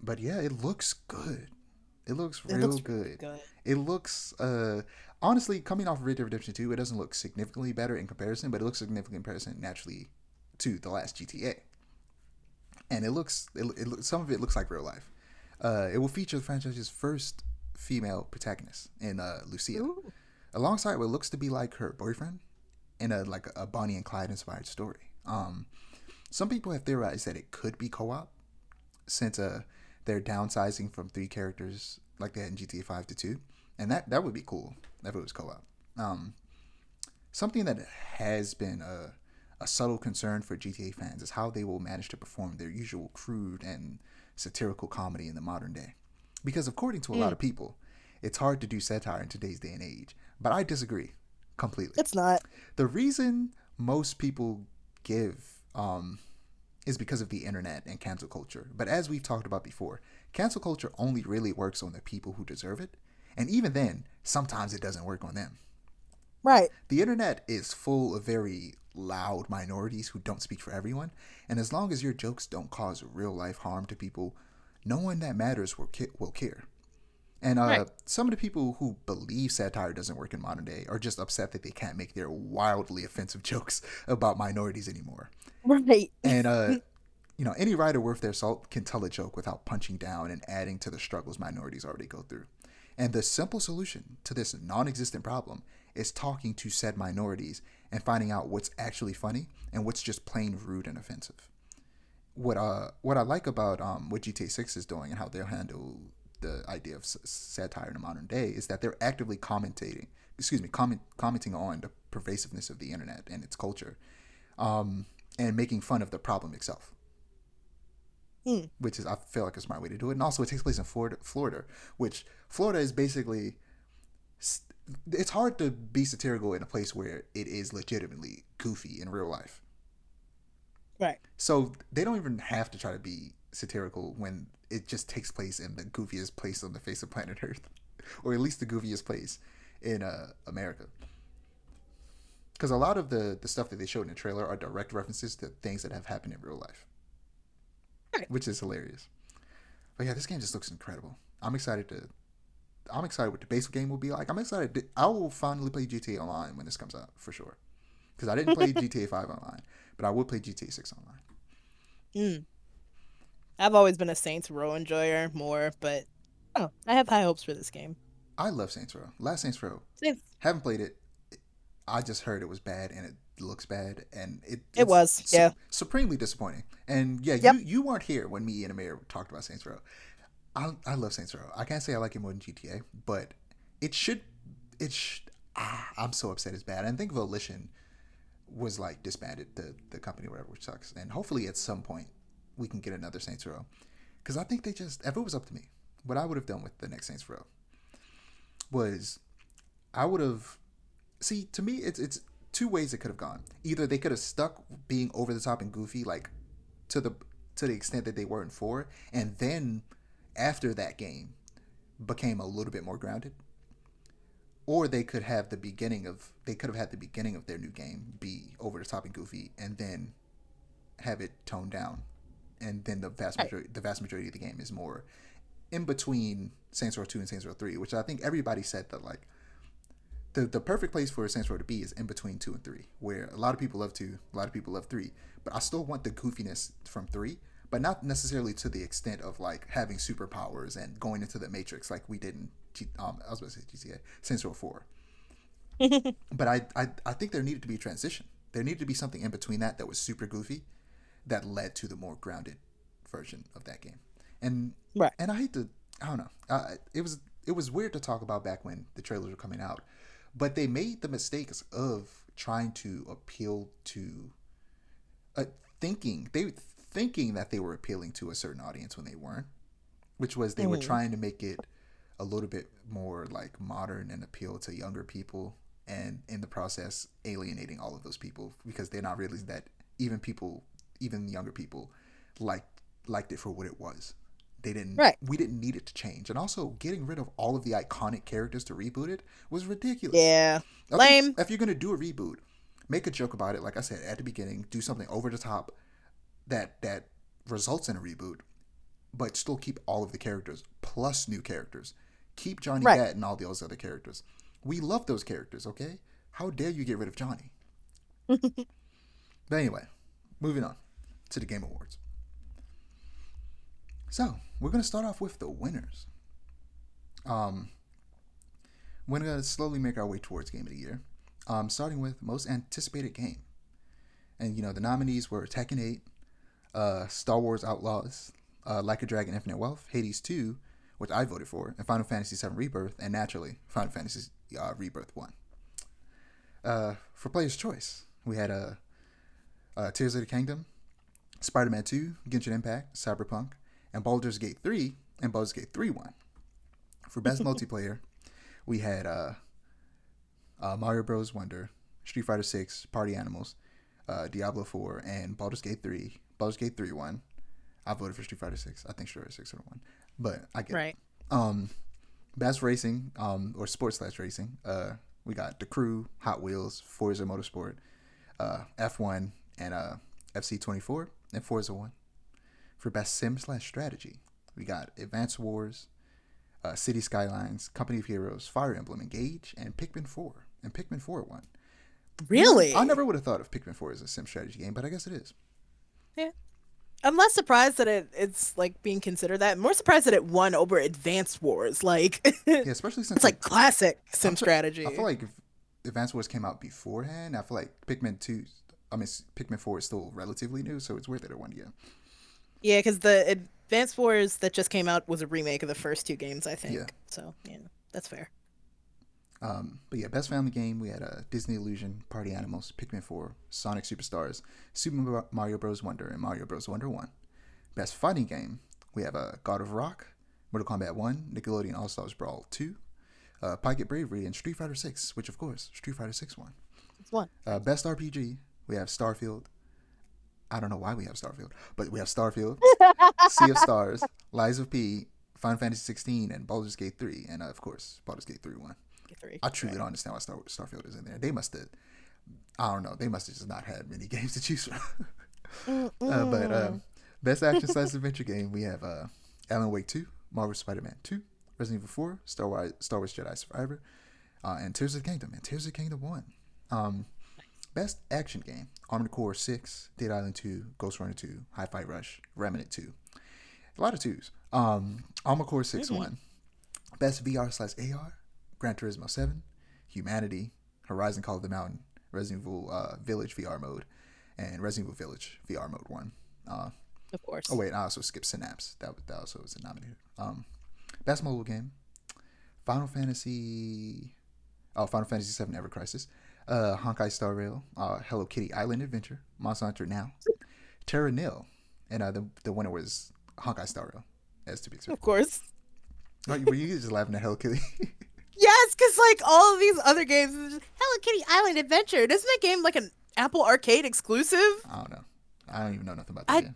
But yeah, it looks good. It looks It real looks good. good. It looks honestly, coming off of Red Dead Redemption 2, it doesn't look significantly better in comparison, but it looks significantly in comparison naturally to the last GTA. And it looks some of it looks like real life. It will feature the franchise's first female protagonist in Lucia, Ooh. alongside what looks to be like her boyfriend in a Bonnie and Clyde inspired story. Some people have theorized that it could be co-op since they're downsizing from 3 characters like they had in GTA 5 to 2, and that would be cool if it was co-op. Something that has been a subtle concern for GTA fans is how they will manage to perform their usual crude and satirical comedy in the modern day. Because according to a lot of people, it's hard to do satire in today's day and age. But I disagree completely. It's not. The reason most people give is because of the internet and cancel culture. But as we've talked about before, cancel culture only really works on the people who deserve it. And even then, sometimes it doesn't work on them. Right. The internet is full of very loud minorities who don't speak for everyone. And as long as your jokes don't cause real life harm to people, no one that matters will care. And Right. some of the people who believe satire doesn't work in modern day are just upset that they can't make their wildly offensive jokes about minorities anymore. Right. And any writer worth their salt can tell a joke without punching down and adding to the struggles minorities already go through. And the simple solution to this non-existent problem is talking to said minorities and finding out what's actually funny and what's just plain rude and offensive. What I like about what GTA 6 is doing and how they'll handle the idea of satire in the modern day is that they're actively commenting on the pervasiveness of the internet and its culture, and making fun of the problem itself. Which is, I feel like, a smart way to do it. And also, it takes place in Florida, which Florida is basically, it's hard to be satirical in a place where it is legitimately goofy in real life. Right. So they don't even have to try to be satirical when it just takes place in the goofiest place on the face of planet Earth, or at least the goofiest place in America. Because a lot of the stuff that they showed in the trailer are direct references to things that have happened in real life, Right. which is hilarious. But yeah, this game just looks incredible. I'm excited what the base game will be like. I'm excited. I will finally play GTA Online when this comes out for sure. Because I didn't play GTA 5 online, but I will play GTA 6 online. Mm. I've always been a Saints Row enjoyer more, but oh, I have high hopes for this game. I love Saints Row. Last Saints Row. Saints. Haven't played it. I just heard it was bad and it looks bad and It it's was, yeah. supremely disappointing. And yeah, Yep. you weren't here when me and Amir talked about Saints Row. I love Saints Row. I can't say I like it more than GTA, but it should I'm so upset it's bad. I think Volition was like disbanded, the company or whatever, which sucks. And hopefully at some point we can get another Saints Row, because I think if it was up to me, what I would have done with the next Saints Row was I would have, see, to me it's two ways it could have gone. Either they could have stuck being over the top and goofy, like to the extent that they were in 4, and then after that game became a little bit more grounded, or they could have had the beginning of their new game be over the top and goofy, and then have it toned down, and then Right. the vast majority of the game is more in between Saints Row 2 and Saints Row 3, which I think everybody said that like the perfect place for Saints Row to be is in between 2 and 3, where a lot of people love 2, a lot of people love 3, but I still want the goofiness from 3, but not necessarily to the extent of like having superpowers and going into the Matrix like we did in I was about to say GTA Saints Row 4. But I think there needed to be a transition. There needed to be something in between that was super goofy, that led to the more grounded version of that game. And Right. and I hate to, I don't know. It was weird to talk about back when the trailers were coming out, but they made the mistakes of trying to appeal to, uh, thinking that they were appealing to a certain audience when they weren't, which was they were Mm-hmm. trying to make it a little bit more like modern and appeal to younger people, and in the process alienating all of those people because they're not realizing that even younger people liked it for what it was. Right. We didn't need it to change. And also, getting rid of all of the iconic characters to reboot it was ridiculous. Yeah. I think Lame. if you're going to do a reboot, make a joke about it, like I said at the beginning, do something over the top that results in a reboot, but still keep all of the characters plus new characters. Keep Johnny Right. Gat and all those other characters. We love those characters, okay? How dare you get rid of Johnny? But anyway, moving on to the Game Awards. So, we're going to start off with the winners. Um, we're going to slowly make our way towards Game of the Year. Starting with most anticipated game. And, the nominees were Tekken 8, Star Wars Outlaws, Like a Dragon Infinite Wealth, Hades 2, which I voted for, and Final Fantasy VII Rebirth, and naturally, Final Fantasy Rebirth 1. For Player's Choice, we had Tears of the Kingdom, Spider-Man 2, Genshin Impact, Cyberpunk, and Baldur's Gate 3, and Baldur's Gate 3 won. For Best Multiplayer, we had Mario Bros. Wonder, Street Fighter 6, Party Animals, Diablo 4, and Baldur's Gate 3, Baldur's Gate 3 won. I voted for Street Fighter 6. I think Street Fighter 6 would have won, but I get Right. it. Best racing, or sports/racing. We got The Crew, Hot Wheels, Forza Motorsport, F1, and FC24, and Forza 1. For best sim/strategy, we got Advance Wars, City Skylines, Company of Heroes, Fire Emblem Engage, and Pikmin 4. And Pikmin 4 won. Really? I never would have thought of Pikmin 4 as a sim strategy game, but I guess it is. Yeah. I'm less surprised that it's like being considered that. I'm more surprised that it won over Advance Wars. Like, Yeah, especially since it's like classic sim I strategy. feel like if Advance Wars came out beforehand, I feel like Pikmin 4 is still relatively new, so it's weird that it won again. Yeah, because the Advance Wars that just came out was a remake of the first two games, I think. Yeah. So, yeah, that's fair. But yeah, best family game, we had Disney Illusion, Party Animals, Pikmin 4, Sonic Superstars, Super Mario Bros. Wonder, and Mario Bros. Wonder 1. Best fighting game, we have God of Rock, Mortal Kombat 1, Nickelodeon All-Stars Brawl 2, Pocket Bravery, and Street Fighter 6, which of course, Street Fighter 6 won. It's one. Best RPG, we have Starfield. I don't know why we have Starfield, but we have Starfield, Sea of Stars, Lies of P, Final Fantasy 16, and Baldur's Gate 3, and of course, Baldur's Gate 3 won. I truly don't understand why Starfield is in there. They must have, I don't know, they must have just not had many games to choose from. But best action/adventure game, we have Alan Wake 2, Marvel Spider-Man 2, Resident Evil 4, Star Wars Jedi Survivor, and Tears of the Kingdom. And Tears of the Kingdom 1. Best action game, Armored Core 6, Dead Island 2, Ghost Runner 2, Hi-Fi Rush, Remnant 2. A lot of twos. Armored Core 6 won. Best VR/AR, Gran Turismo 7, Humanity, Horizon Call of the Mountain, Resident Evil Village VR mode, and Resident Evil Village VR mode 1. Of course. Oh wait, I also skipped Synapse. That also was nominated. Best mobile game, Final Fantasy 7 Ever Crisis, Honkai Star Rail, Hello Kitty Island Adventure, Monster Hunter Now, Terra Nil, and the winner was Honkai Star Rail, as to be expected. Of course. Were you just laughing at Hello Kitty? Yes, because like all of these other games, it's just Hello Kitty Island Adventure. Isn't that game like an Apple Arcade exclusive? I don't know. I don't even know nothing about that game.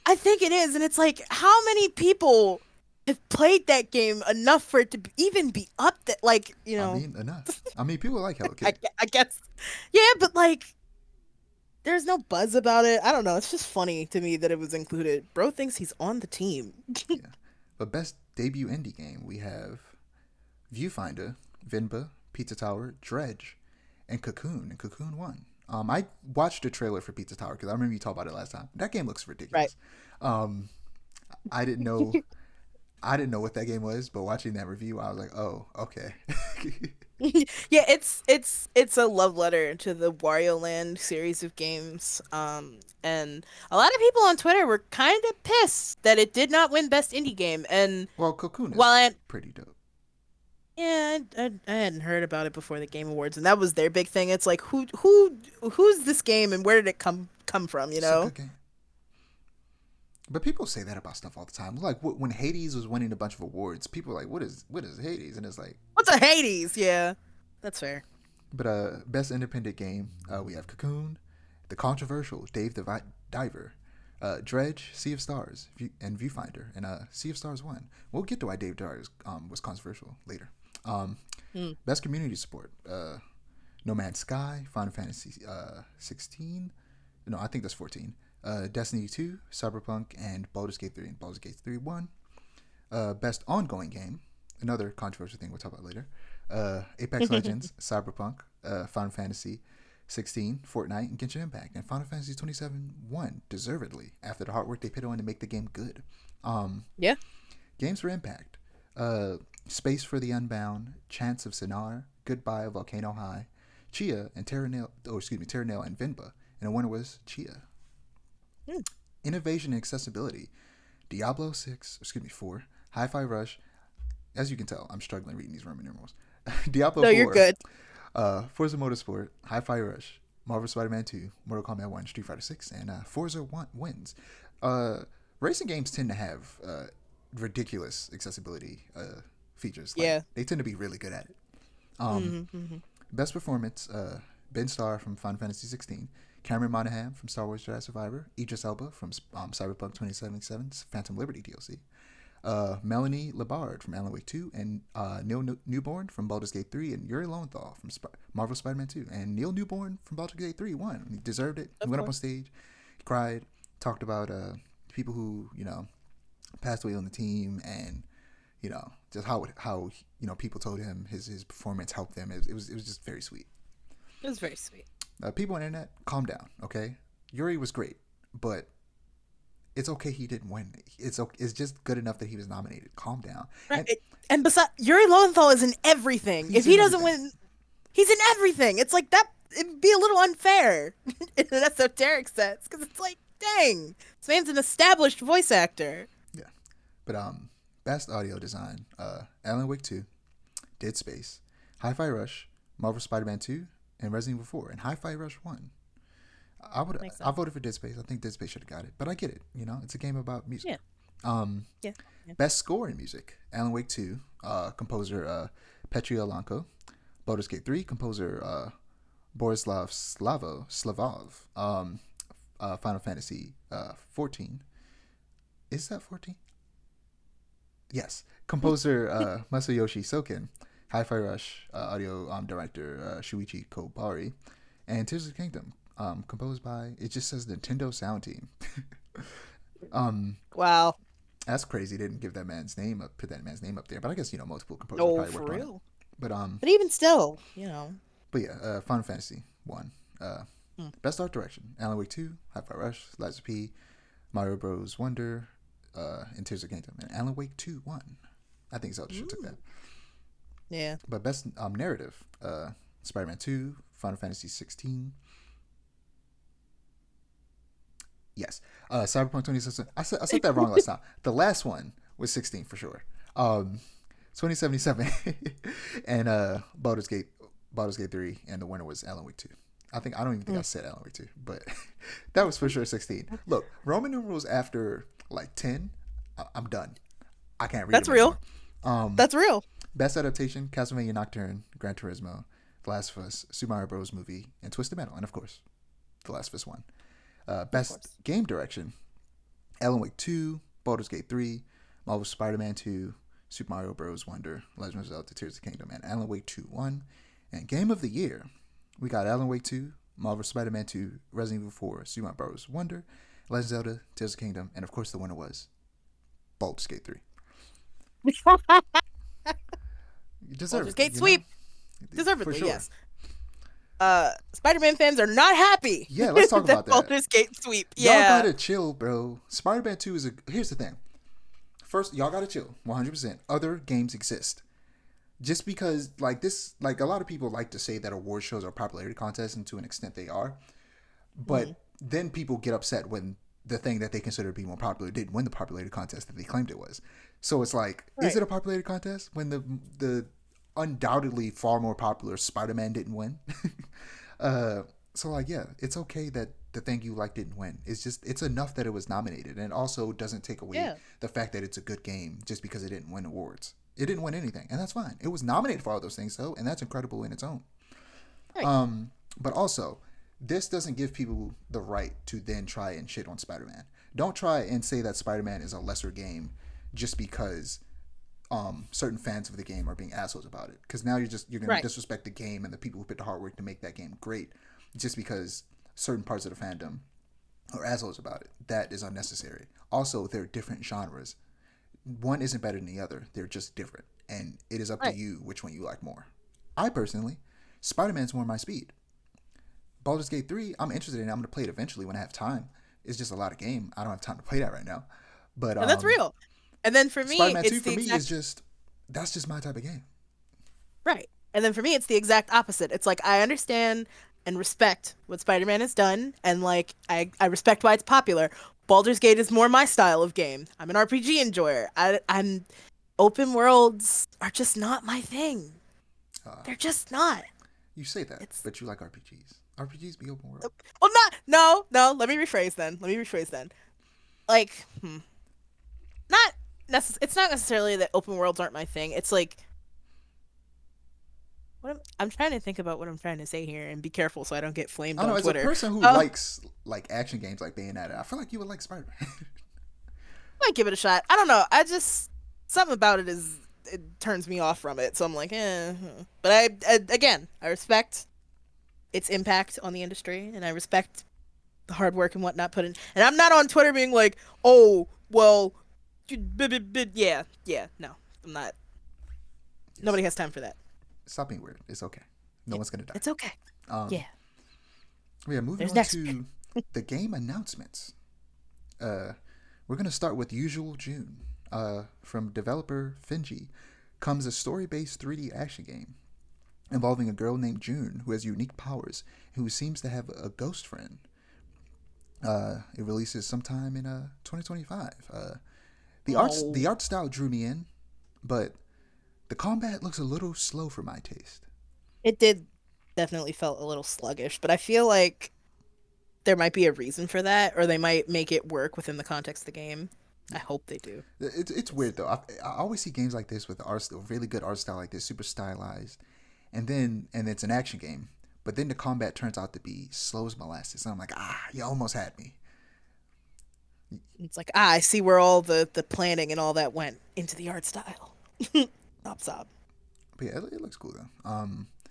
I think it is, and it's like, how many people have played that game enough for it to even be up that, like, you know? I mean, enough. I mean, people like Hello Kitty. I guess. Yeah, but like, there's no buzz about it. I don't know. It's just funny to me that it was included. Bro thinks he's on the team. Yeah. But best debut indie game, we have Viewfinder, Vinba, Pizza Tower, Dredge, and Cocoon. And Cocoon won. I watched the trailer for Pizza Tower because I remember you talked about it last time. That game looks ridiculous. Right. I didn't know what that game was, but watching that review, I was like, oh, okay. Yeah, it's a love letter to the Wario Land series of games. And a lot of people on Twitter were kind of pissed that it did not win Best Indie Game. And well, Cocoon is pretty dope. Yeah, I hadn't heard about it before the Game Awards, and that was their big thing. It's like, who's this game, and where did it come from? You know. It's a good game. But people say that about stuff all the time. Like when Hades was winning a bunch of awards, people were like, "What is Hades?" And it's like, "What's a Hades?" Yeah, that's fair. But best independent game, we have Cocoon, the controversial Dave the Diver, Dredge, Sea of Stars, and Viewfinder, and Sea of Stars won. We'll get to why Dave the Diver was controversial later. Best community support, No Man's Sky, Final Fantasy 16. No, I think that's 14. Destiny 2, Cyberpunk, and Baldur's Gate 3. And Baldur's Gate 3 won. Best ongoing game, another controversial thing we'll talk about later. Apex Legends, Cyberpunk, Final Fantasy 16, Fortnite, and Genshin Impact. And Final Fantasy 27 won, deservedly, after the hard work they put on to make the game good. Yeah. Games for Impact. Space for the Unbound, Chants of Sinar, Goodbye Volcano High, Chia, and Terra Nil and Vinba. And the winner was Chia. Innovation and accessibility, Diablo 4, Hi-Fi Rush. As you can tell, I'm struggling reading these Roman numerals. Diablo 4. No, you're good. Forza Motorsport, Hi-Fi Rush, Marvel Spider-Man 2, Mortal Kombat 1, Street Fighter 6, and Forza 1 wins. Racing games tend to have ridiculous accessibility features. Like, they tend to be really good at it. Best performance, Ben Starr from Final Fantasy 16, Cameron Monaghan from Star Wars Jedi Survivor, Idris Elba from Cyberpunk 2077's Phantom Liberty DLC, Melanie Labard from Alan Wake 2, and Neil Newborn from Baldur's Gate 3, and Yuri Lowenthal from Marvel Spider-Man 2. And Neil Newborn from Baldur's Gate 3 won. He deserved it. He went up on stage, he cried, talked about people who, passed away on the team, and, just how people told him his performance helped them. It was just very sweet. It was very sweet. People on the internet, calm down, okay? Yuri was great, but it's okay he didn't win. It's just good enough that he was nominated. Calm down. Right. And besides, Yuri Lowenthal is in everything. If he doesn't win, he's in everything. It's like that. It'd be a little unfair in an esoteric sense, because it's like, dang, this man's an established voice actor. Yeah, but best audio design: Alan Wake 2, Dead Space, Hi-Fi Rush, Marvel Spider-Man 2, and Resident Evil 4. And Hi-Fi Rush won. I voted for Dead Space. I think Dead Space should have got it, but I get it. It's a game about music. Yeah. Best score in music: Alan Wake 2, composer Petri Alanko; Baldur's Gate 3, composer Borislav Slavov; Final Fantasy 14. Is that 14? Yes. Composer Masayoshi Soken; Hi-Fi Rush audio director Shuichi Kobari; and Tears of the Kingdom, composed by, it just says Nintendo Sound Team. Wow. That's crazy. They didn't give that man's name up, put that man's name up there. But I guess multiple composers probably For worked on it. real. But even still, But yeah, Final Fantasy 1. Best art direction: Alan Wake 2, Hi-Fi Rush, Lies of P, Mario Bros. Wonder, and Tears of the Kingdom. And Alan Wake 2 won. I think Zelda should have took that. Yeah. But best narrative: Spider-Man 2, Final Fantasy 16. Yes. Cyberpunk 2077. I said that wrong last time. The last one was 16 for sure. 2077 and Baldur's Gate 3, and the winner was Alan Wake 2. I don't even think I said Alan Wake 2, but that was for sure 16. Look, Roman numerals after like 10, I'm done. I can't read. That's real. That's real. Best adaptation: Castlevania Nocturne, Gran Turismo, The Last of Us, Super Mario Bros. Movie, and Twisted Metal, and of course, The Last of Us 1. Best game direction: Alan Wake 2, Baldur's Gate 3, Marvel Spider-Man 2, Super Mario Bros. Wonder, Legend of Zelda: Tears of the Kingdom, and Alan Wake 2 won. And game of the year, we got Alan Wake 2, Marvel Spider-Man 2, Resident Evil 4, Super Mario Bros. Wonder, Legend of Zelda: Tears of the Kingdom, and of course the winner was Baldur's Gate 3. You deserve Baldur's Gate it, sweep. Deservedly, sure. yes. Spider-Man fans are not happy. Yeah, let's talk about that. Baldur's Gate sweep. Y'all Yeah. gotta chill, bro. Spider-Man 2 here's the thing. First, y'all gotta chill. 100%. Other games exist. Just because, a lot of people like to say that award shows are popularity contests, and to an extent they are. But then people get upset when the thing that they consider to be more popular didn't win the popularity contest that they claimed it was. So it's like, is it a popularity contest when the undoubtedly far more popular Spider-Man didn't win? So it's okay that the thing you like didn't win. It's enough that it was nominated, and it also doesn't take away the fact that it's a good game just because it didn't win awards. It didn't win anything, and that's fine. It was nominated for all those things though, and that's incredible in its own. Right. But also, this doesn't give people the right to then try and shit on Spider-Man. Don't try and say that Spider-Man is a lesser game just because certain fans of the game are being assholes about it. Because now you're going to disrespect the game and the people who put the hard work to make that game great just because certain parts of the fandom are assholes about it. That is unnecessary. Also, they're different genres. One isn't better than the other. They're just different. And it is up to you which one you like more. I personally, Spider-Man's more my speed. Baldur's Gate 3, I'm interested in it. I'm going to play it eventually when I have time. It's just a lot of game. I don't have time to play that right now. But and that's real. And then for me, Spider-Man it's 2 for me is that's just my type of game. Right. And then for me, it's the exact opposite. It's like, I understand and respect what Spider-Man has done, and I respect why it's popular. Baldur's Gate is more my style of game. I'm an RPG enjoyer. I'm open worlds are just not my thing. They're just not. You say that, but you like RPGs. RPGs be open world. Well, no. Let me rephrase then. It's not necessarily that open worlds aren't my thing. It's like, I'm trying to think about what I'm trying to say here and be careful so I don't get I flamed don't know. on As a Twitter. person who Oh, likes like action games like Bayonetta, I feel like you would like Spider Man. I might give it a shot. I don't know. I just something about it is it turns me off from it. So I'm like, eh. But again, I respect its impact on the industry, and I respect the hard work and whatnot put in. And I'm not on Twitter being like, oh, well, yeah, yeah. No, I'm not. Yes. Nobody has time for that. Stop being weird. It's okay. No Yeah, one's gonna die. it's okay. Um, Yeah, yeah. Moving there's on next. to the game announcements. Uh, we're gonna start with Usual June. From developer Finji, comes a story-based 3D action game involving a girl named June who has unique powers and who seems to have a ghost friend. It releases sometime in 2025. The Oh, art style drew me in, but the combat looks a little slow for my taste. it did definitely felt a little sluggish, but I feel like there might be a reason for that, or they might make it work within the context of the game. I Yeah, hope they do. it's 'Cause- weird though. I always see games like this with art, really good art style like this, super stylized, and it's an action game, but then the combat turns out to be slow as molasses, and I'm like, you almost had me. It's like, I see where all the planning and all that went into the art style. Stop, stop. But yeah, it looks cool though.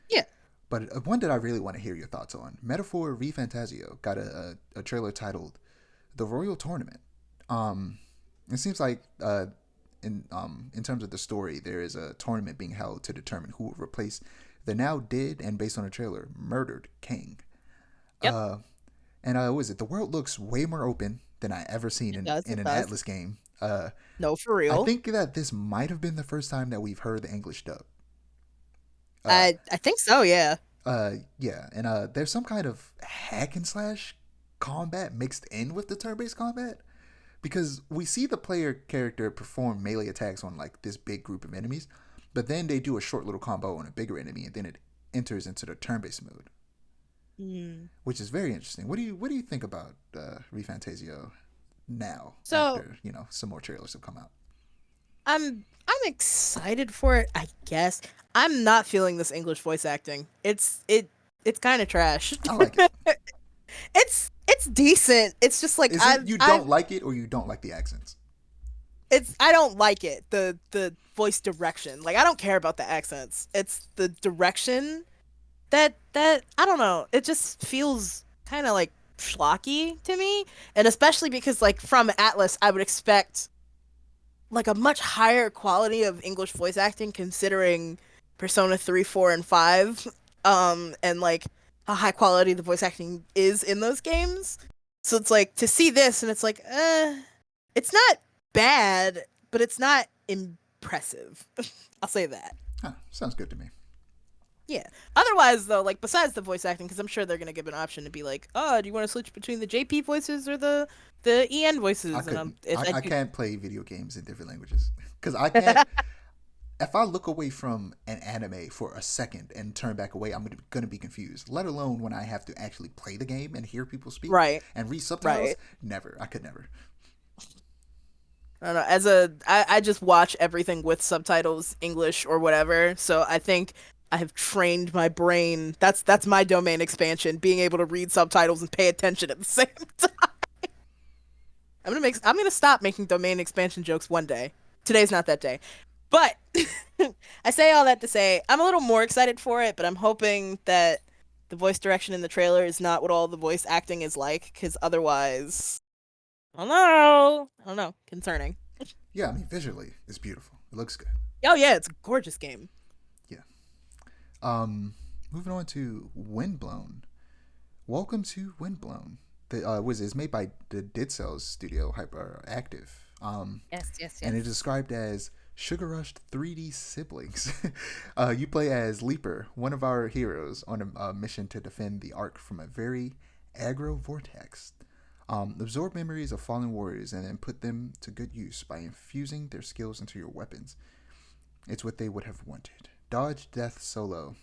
Yeah. But one that I really want to hear your thoughts on, Metaphor Refantasio got a trailer titled "The Royal Tournament." It seems like in terms of the story, there is a tournament being held to determine who will replace the now dead and based on a trailer murdered king. Yep. Uh, and what is it? The world looks way more open than I ever seen It does. in It an does. Atlas game. No, for I real. think that this might have been the first time that we've heard the English dub. Uh, I think so. Yeah. yeah, and there's some kind of hack and slash combat mixed in with the turn-based combat because we see the player character perform melee attacks on like this big group of enemies, but then they do a short little combo on a bigger enemy, and then it enters into the turn-based mode, Hmm. which is very interesting. What do you think about Refantasio now So after some more trailers have come out? I'm excited for it. I guess I'm not feeling this English voice acting. It's kind of trash. I like it. It's decent. It's just like Is it you don't like it or you don't like the accents? I don't like it. The voice direction. Like I don't care about the accents. It's the direction that I don't know. It just feels kind of like schlocky to me, and especially because like from Atlas, I would expect like a much higher quality of English voice acting considering Persona 3, 4 and 5 and like how high quality the voice acting is in those games. So it's like to see this and it's like it's not bad, but it's not impressive. I'll say that. Huh, sounds good to me. Yeah. Otherwise, though, like besides the voice acting, because I'm sure they're gonna give an option to be like, "Oh, do you want to switch between the JP voices or the EN I voices?" And couldn't. if I I do, can't play video games in different languages because I can't. If I look away from an anime for a second and turn back away, I'm gonna be confused. Let alone when I have to actually play the game and hear people speak right, and read subtitles. right. Never. I could never. I don't know. I just watch everything with subtitles, English or whatever. So I think I have trained my brain. That's my domain expansion, being able to read subtitles and pay attention at the same time. I'm gonna stop making domain expansion jokes one day. Today's not that day. But I say all that to say I'm a little more excited for it, but I'm hoping that the voice direction in the trailer is not what all the voice acting is like, because otherwise, I don't know. I don't know. Concerning. Yeah, I mean visually, it's beautiful. It looks good. Oh yeah, it's a gorgeous game. Yeah. Moving on to Windblown. Welcome to Windblown. The was it's made by the Dead Cells studio, Hyperactive. Yes, yes, And yes. it's described as Sugar Rushed 3D siblings. You play as Leaper, one of our heroes, on a mission to defend the Ark from a very aggro vortex. Absorb memories of fallen warriors and then put them to good use by infusing their skills into your weapons. It's what they would have wanted. Dodge death solo,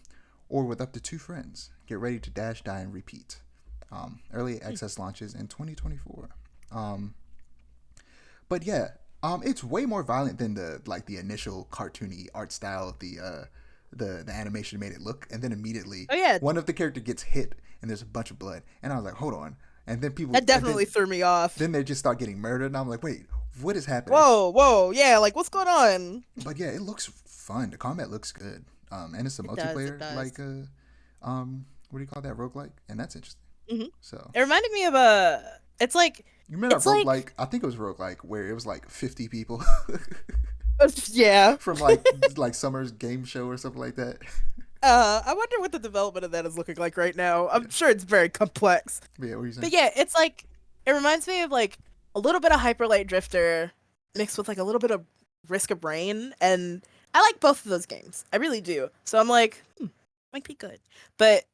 or with up to 2 friends. Get ready to dash, die, and repeat. Early access launches in 2024. But yeah, it's way more violent than the initial cartoony art style of the animation made it look, and then immediately Oh yeah, one of the character gets hit and there's a bunch of blood, and I was like, hold on, and then that definitely threw me off. then they just start getting murdered, and I'm like, wait, what is happening? Whoa, whoa, yeah, like what's going on? But yeah, it looks fun. The combat looks good. And it's a It multiplayer does. like what do you call that, roguelike, and that's interesting. Hmm. So It reminded me of a. It's like, you remember it's that like, roguelike? I think it was roguelike where it was like 50 people yeah. from like Summer's game show or something like that. I wonder what the development of that is looking like right now. I'm sure it's very complex. But yeah, what were you saying? But yeah, it's like it reminds me of like a little bit of Hyper Light Drifter mixed with like a little bit of Risk of Rain, and I like both of those games. I really do. So I'm like, might be good. But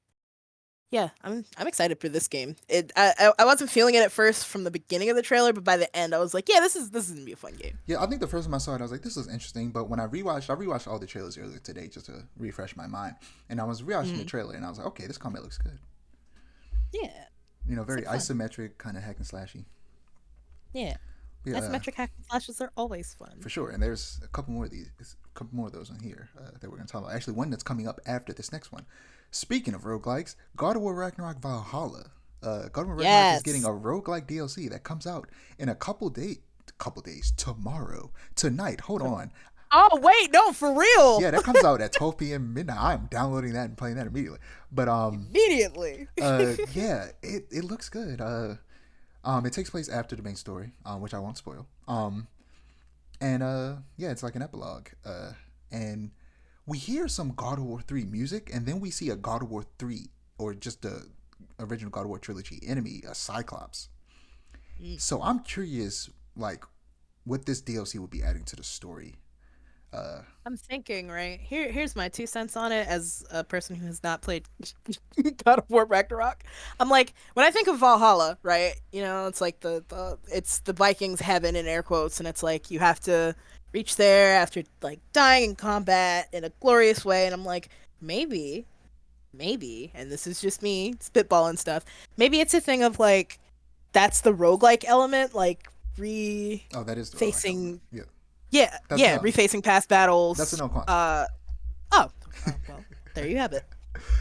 yeah, I'm excited for this game. I wasn't feeling it at first from the beginning of the trailer, but by the end, I was like, yeah, this is gonna be a fun game. Yeah, I think the first time I saw it, I was like, this looks interesting. But when I rewatched all the trailers earlier today just to refresh my mind. And I was rewatching the trailer, and I was like, okay, this combat looks good. Yeah, You know, very like fun. isometric, kind of hack and slashy. Yeah, Yeah, isometric hack and slashes are always for fun. sure. And there's a couple more of those on here that we're gonna talk about. Actually, one that's coming up after this next one. Speaking of roguelikes, God of War Ragnarok Valhalla. God of War Ragnarok is getting Yes. a roguelike DLC that comes out in a couple days tomorrow, tonight. Hold on. Oh wait, no, for real. Yeah, that comes out at 12 p.m. midnight. I'm downloading that and playing that immediately. But Immediately. yeah, it looks good. It takes place after the main story, which I won't spoil. And yeah, it's like an epilogue. And we hear some God of War 3 music, and then we see a God of War 3 or just the original God of War trilogy enemy, a Cyclops. Mm. So I'm curious, like, what this DLC will be adding to the story. Uh, I'm thinking, right? Here's my 2 cents on it as a person who has not played God of War Ragnarok. I'm like, when I think of Valhalla, right? You know, it's like it's the Vikings heaven in air quotes, and it's like you have to reach there after like dying in combat in a glorious way, and I'm like, maybe, and this is just me spitballing stuff. Maybe it's a thing of like that's the roguelike element, like oh, that is the roguelike element. refacing. Yeah, Yeah, that's yeah, refacing past that's a battles. no Cont. Oh, well, there you have it.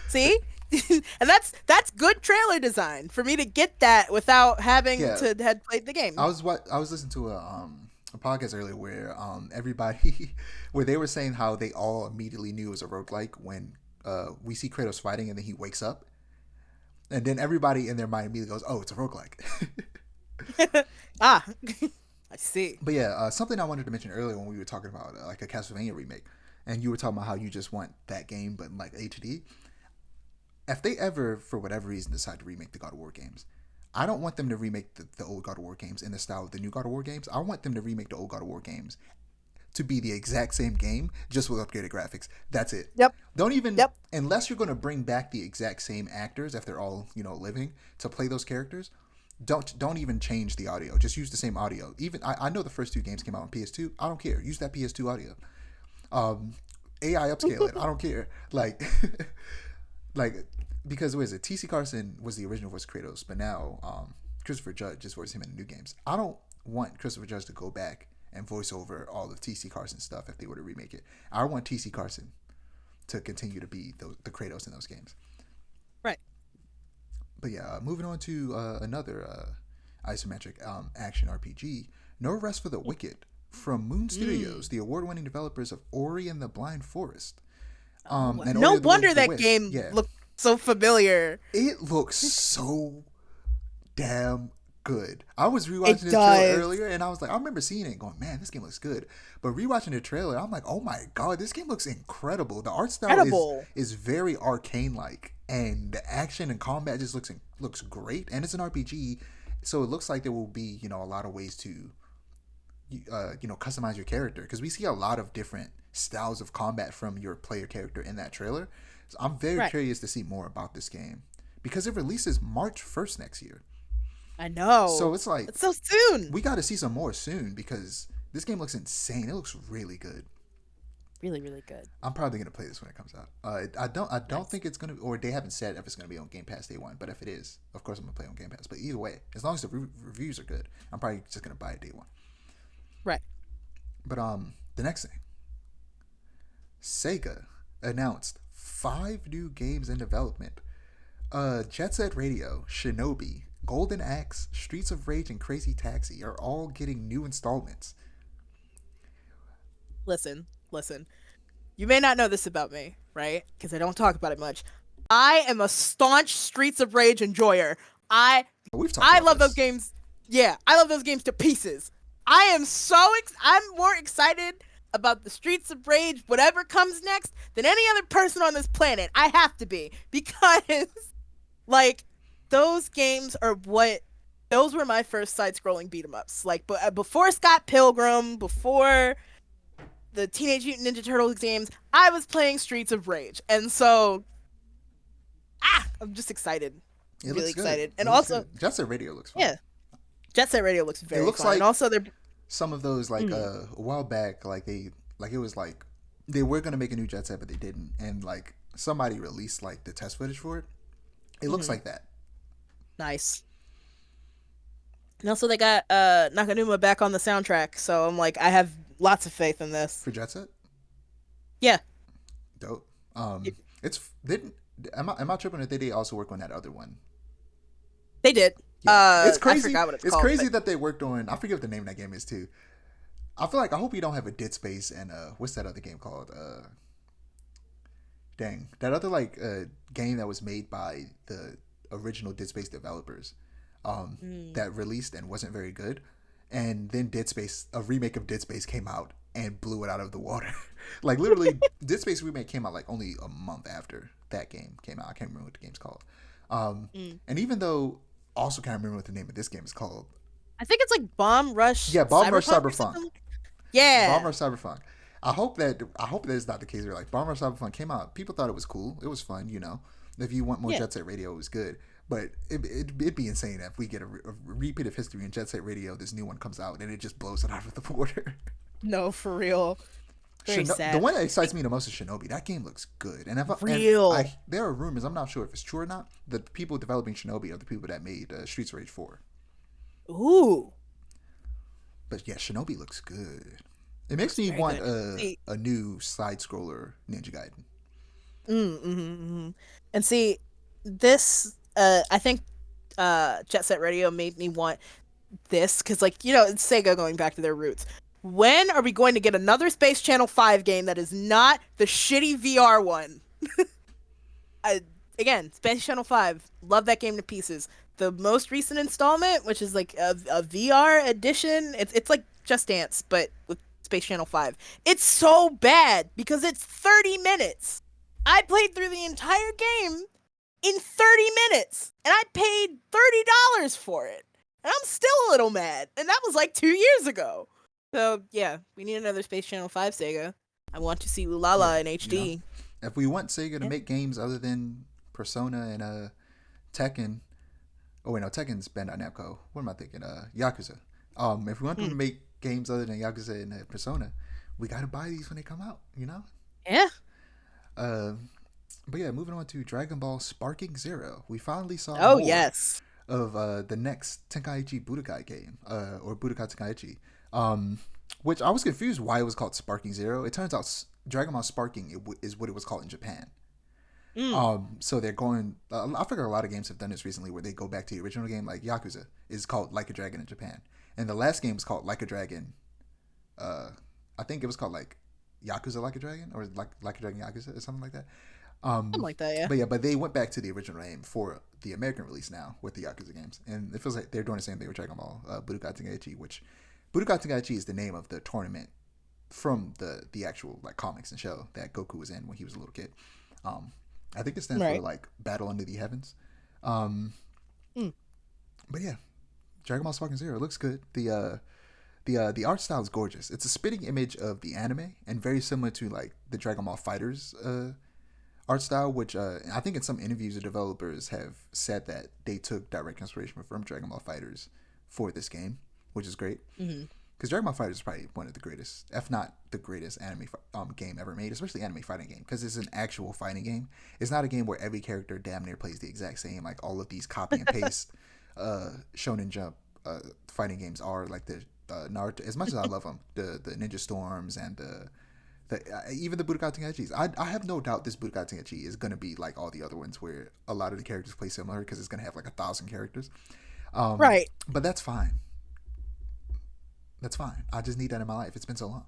See, and that's good trailer design for me to get that without having Yeah, to had played the game. I was listening to a podcast earlier where everybody where they were saying how they all immediately knew it was a roguelike when we see Kratos fighting and then he wakes up, and then everybody in their mind immediately goes, oh, it's a roguelike. Ah, I see. But yeah, something I wanted to mention earlier when we were talking about like a Castlevania remake, and you were talking about how you just want that game but in like HD. If they ever, for whatever reason, decide to remake the God of War games, I don't want them to remake the old God of War games in the style of the new God of War games. I want them to remake the old God of War games to be the exact same game, just with upgraded graphics. That's it. Yep, Don't even, yep. unless you're going to bring back the exact same actors if they're all living to play those characters. Don't even change the audio. Just use the same audio. Even I know the first two games came out on PS2. I don't care. Use that PS2 audio. AI upscale it. I don't care. Like like because what is it? TC Carson was the original voice of Kratos, but now Christopher Judge just voices him in the new games. I don't want Christopher Judge to go back and voice over all of TC Carson stuff if they were to remake it. I want TC Carson to continue to be the Kratos in those games. Right. But yeah, moving on to another isometric action RPG, No Rest for the Wicked from Moon Studios, the award-winning developers of Ori and the Blind Forest. And No Ori and the Will wonder of the that Wisp. game Yeah, looked so familiar. it looks so damn good. I was It rewatching this trailer does. earlier, and I was like, I remember seeing it, and going, man, this game looks good. But rewatching the trailer, I'm like, oh my god, this game looks incredible. The art style Incredible. is very arcane like, and the action and combat just looks great. And it's an RPG, so it looks like there will be a lot of ways to customize your character, because we see a lot of different styles of combat from your player character in that trailer. So I'm very Right. curious to see more about this game because it releases March 1st next year. I know. So it's like It's so soon. we got to see some more soon because this game looks insane. It looks really good. Really, really good. I'm probably gonna play this when it comes out. I don't Nice. think it's gonna, or they haven't said if it's gonna be on Game Pass day one. But if it is, of course I'm gonna play on Game Pass. But either way, as long as the reviews are good, I'm probably just gonna buy it day one. Right. But the next thing, Sega announced 5 new games in development. Jet Set Radio, Shinobi, Golden Axe, Streets of Rage, and Crazy Taxi are all getting new installments. Listen. You may not know this about me, right? Because I don't talk about it much. I am a staunch Streets of Rage enjoyer. I We've talked I about love those this. games. Yeah, I love those games to pieces. I'm more excited about the Streets of Rage, whatever comes next, than any other person on this planet. I have to be because like those games are what those were my first side-scrolling beat 'em ups. Like before Scott Pilgrim, before the Teenage Mutant Ninja Turtles games, I was playing Streets of Rage, and so I'm just excited, It really looks good. excited, It and looks also good. Jet Set Radio looks fun. yeah, Jet Set Radio looks It very looks fun, and like also they're some of those like a while back, like it was like they were gonna make a new Jet Set, but they didn't, and like somebody released like the test footage for it. It looks like that nice. And also they got Nakanuma back on the soundtrack, so I'm like I have lots of faith in this. for Jet Set. Yeah, Dope. It's didn't. Am I tripping? Or did they also work on that other one? they did. Yeah, it's crazy. I forgot what It's called, crazy but that they worked on. I forget what the name of that game is too. I feel like I hope you don't have a Dead Space and what's that other game called? Dang, that other like game that was made by the original Dead Space developers, that released and wasn't very good, and then Dead Space, a remake of Dead Space came out and blew it out of the water. Like literally, Dead Space remake came out like only a month after that game came out. I can't remember what the game's called. And even though also can't remember what the name of this game is called. I think it's like Bomb Rush. Yeah, Bomb Rush or Cyberpunk. something? Yeah. Bomb Rush Cyberpunk. I hope that is not the case where like Bomb Rush Cyberpunk came out. People thought it was cool. It was fun, you know. If you want more Yeah. Jet Set Radio, it was good. But it'd be insane if we get a repeat of history in Jet Set Radio. This new one comes out and it just blows it out of the water. No, for real. Very sad. The one that excites me the most is Shinobi. That game looks good. And Real. there are rumors. I'm not sure if it's true or not. The people developing Shinobi are the people that made Streets of Rage 4. Ooh. But yeah, Shinobi looks good. It makes me very want good. a new side scroller Ninja Gaiden. And see, this I think Jet Set Radio made me want this because, like, you know, it's Sega going back to their roots. When are we going to get another Space Channel 5 game that is not the shitty VR one? Again, Space Channel 5, love that game to pieces. The most recent installment, which is like a VR edition, it's like Just Dance, but with Space Channel 5. It's so bad because it's 30 minutes. I played through the entire game in 30 minutes, and I paid $30 for it. And I'm still a little mad. And that was like 2 years ago. So, yeah, we need another Space Channel 5 Sega. I want to see Ulala in HD. You know, if we want Sega to make games other than Persona and Tekken, oh wait, no, Tekken's Bandai Namco. What am I thinking? Yakuza. If we want them to make games other than Yakuza and Persona, we gotta buy these when they come out. You know? Yeah. But yeah, moving on to Dragon Ball Sparking Zero. We finally saw Oh, more yes. of the next Tenkaichi Budokai game, or Budokai Tenkaichi. Which I was confused why it was called Sparking Zero. It turns out Dragon Ball Sparking is what it was called in Japan. So they're going. I figure a lot of games have done this recently, where they go back to the original game. Like Yakuza is called Like a Dragon in Japan, and the last game was called Like a Dragon. I think it was called like Yakuza Like a Dragon, or like a Dragon Yakuza, or something like that. Something like that, yeah. But they went back to the original name for the American release now with the Yakuza games, and it feels like they're doing the same thing with Dragon Ball Budokai Tenkaichi, which Budokai Tenkaichi is the name of the tournament from the actual like comics and show that Goku was in when he was a little kid. I think it stands for like Battle Under the Heavens. But yeah, Dragon Ball Sparking Zero looks good. The art style is gorgeous. It's a spitting image of the anime and very similar to like the Dragon Ball Fighters art style, which I think in some interviews the developers have said that they took direct inspiration from Dragon Ball Fighters for this game, which is great. Because Dragon Ball Fighters is probably one of the greatest, if not the greatest anime game ever made, especially anime fighting game, because it's an actual fighting game. It's not a game where every character damn near plays the exact same, like all of these copy and paste Shonen Jump fighting games are, like the Naruto. As much as I love them, the Ninja Storms and Even the Budokai Tenkaichis. I have no doubt this Budokai Tenkaichi is going to be like all the other ones where a lot of the characters play similar because it's going to have like 1,000 characters. Right. But that's fine. That's fine. I just need that in my life. It's been so long.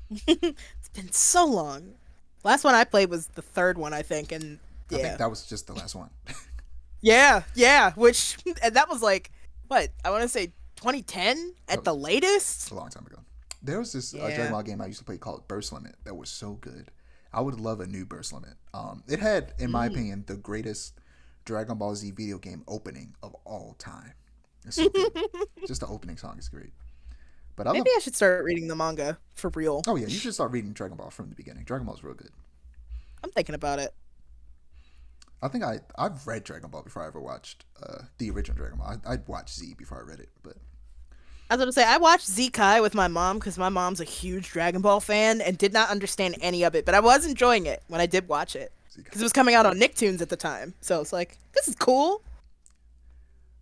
It's been so long. Last one I played was the third one, I think, and I think yeah. that was just the last one. Yeah, yeah, which and that was like what? I want to say 2010 That at was the latest. a long time ago. There was this Dragon Yeah. Ball game I used to play called Burst Limit that was so good. I would love a new Burst Limit. It had, in my Mm. opinion, the greatest Dragon Ball Z video game opening of all time. It's so good. Just the opening song is great. But I love. Maybe I should start reading the manga for real. Oh yeah, you should start reading Dragon Ball from the beginning. Dragon Ball is real good. I'm thinking about it. I think I've read Dragon Ball before I ever watched the original Dragon Ball. I'd watched Z before I read it, but I was going to say I watched Kai with my mom because my mom's a huge Dragon Ball fan and did not understand any of it, but I was enjoying it when I did watch it Z. because it was coming out on Nicktoons at the time. So it's like this is cool.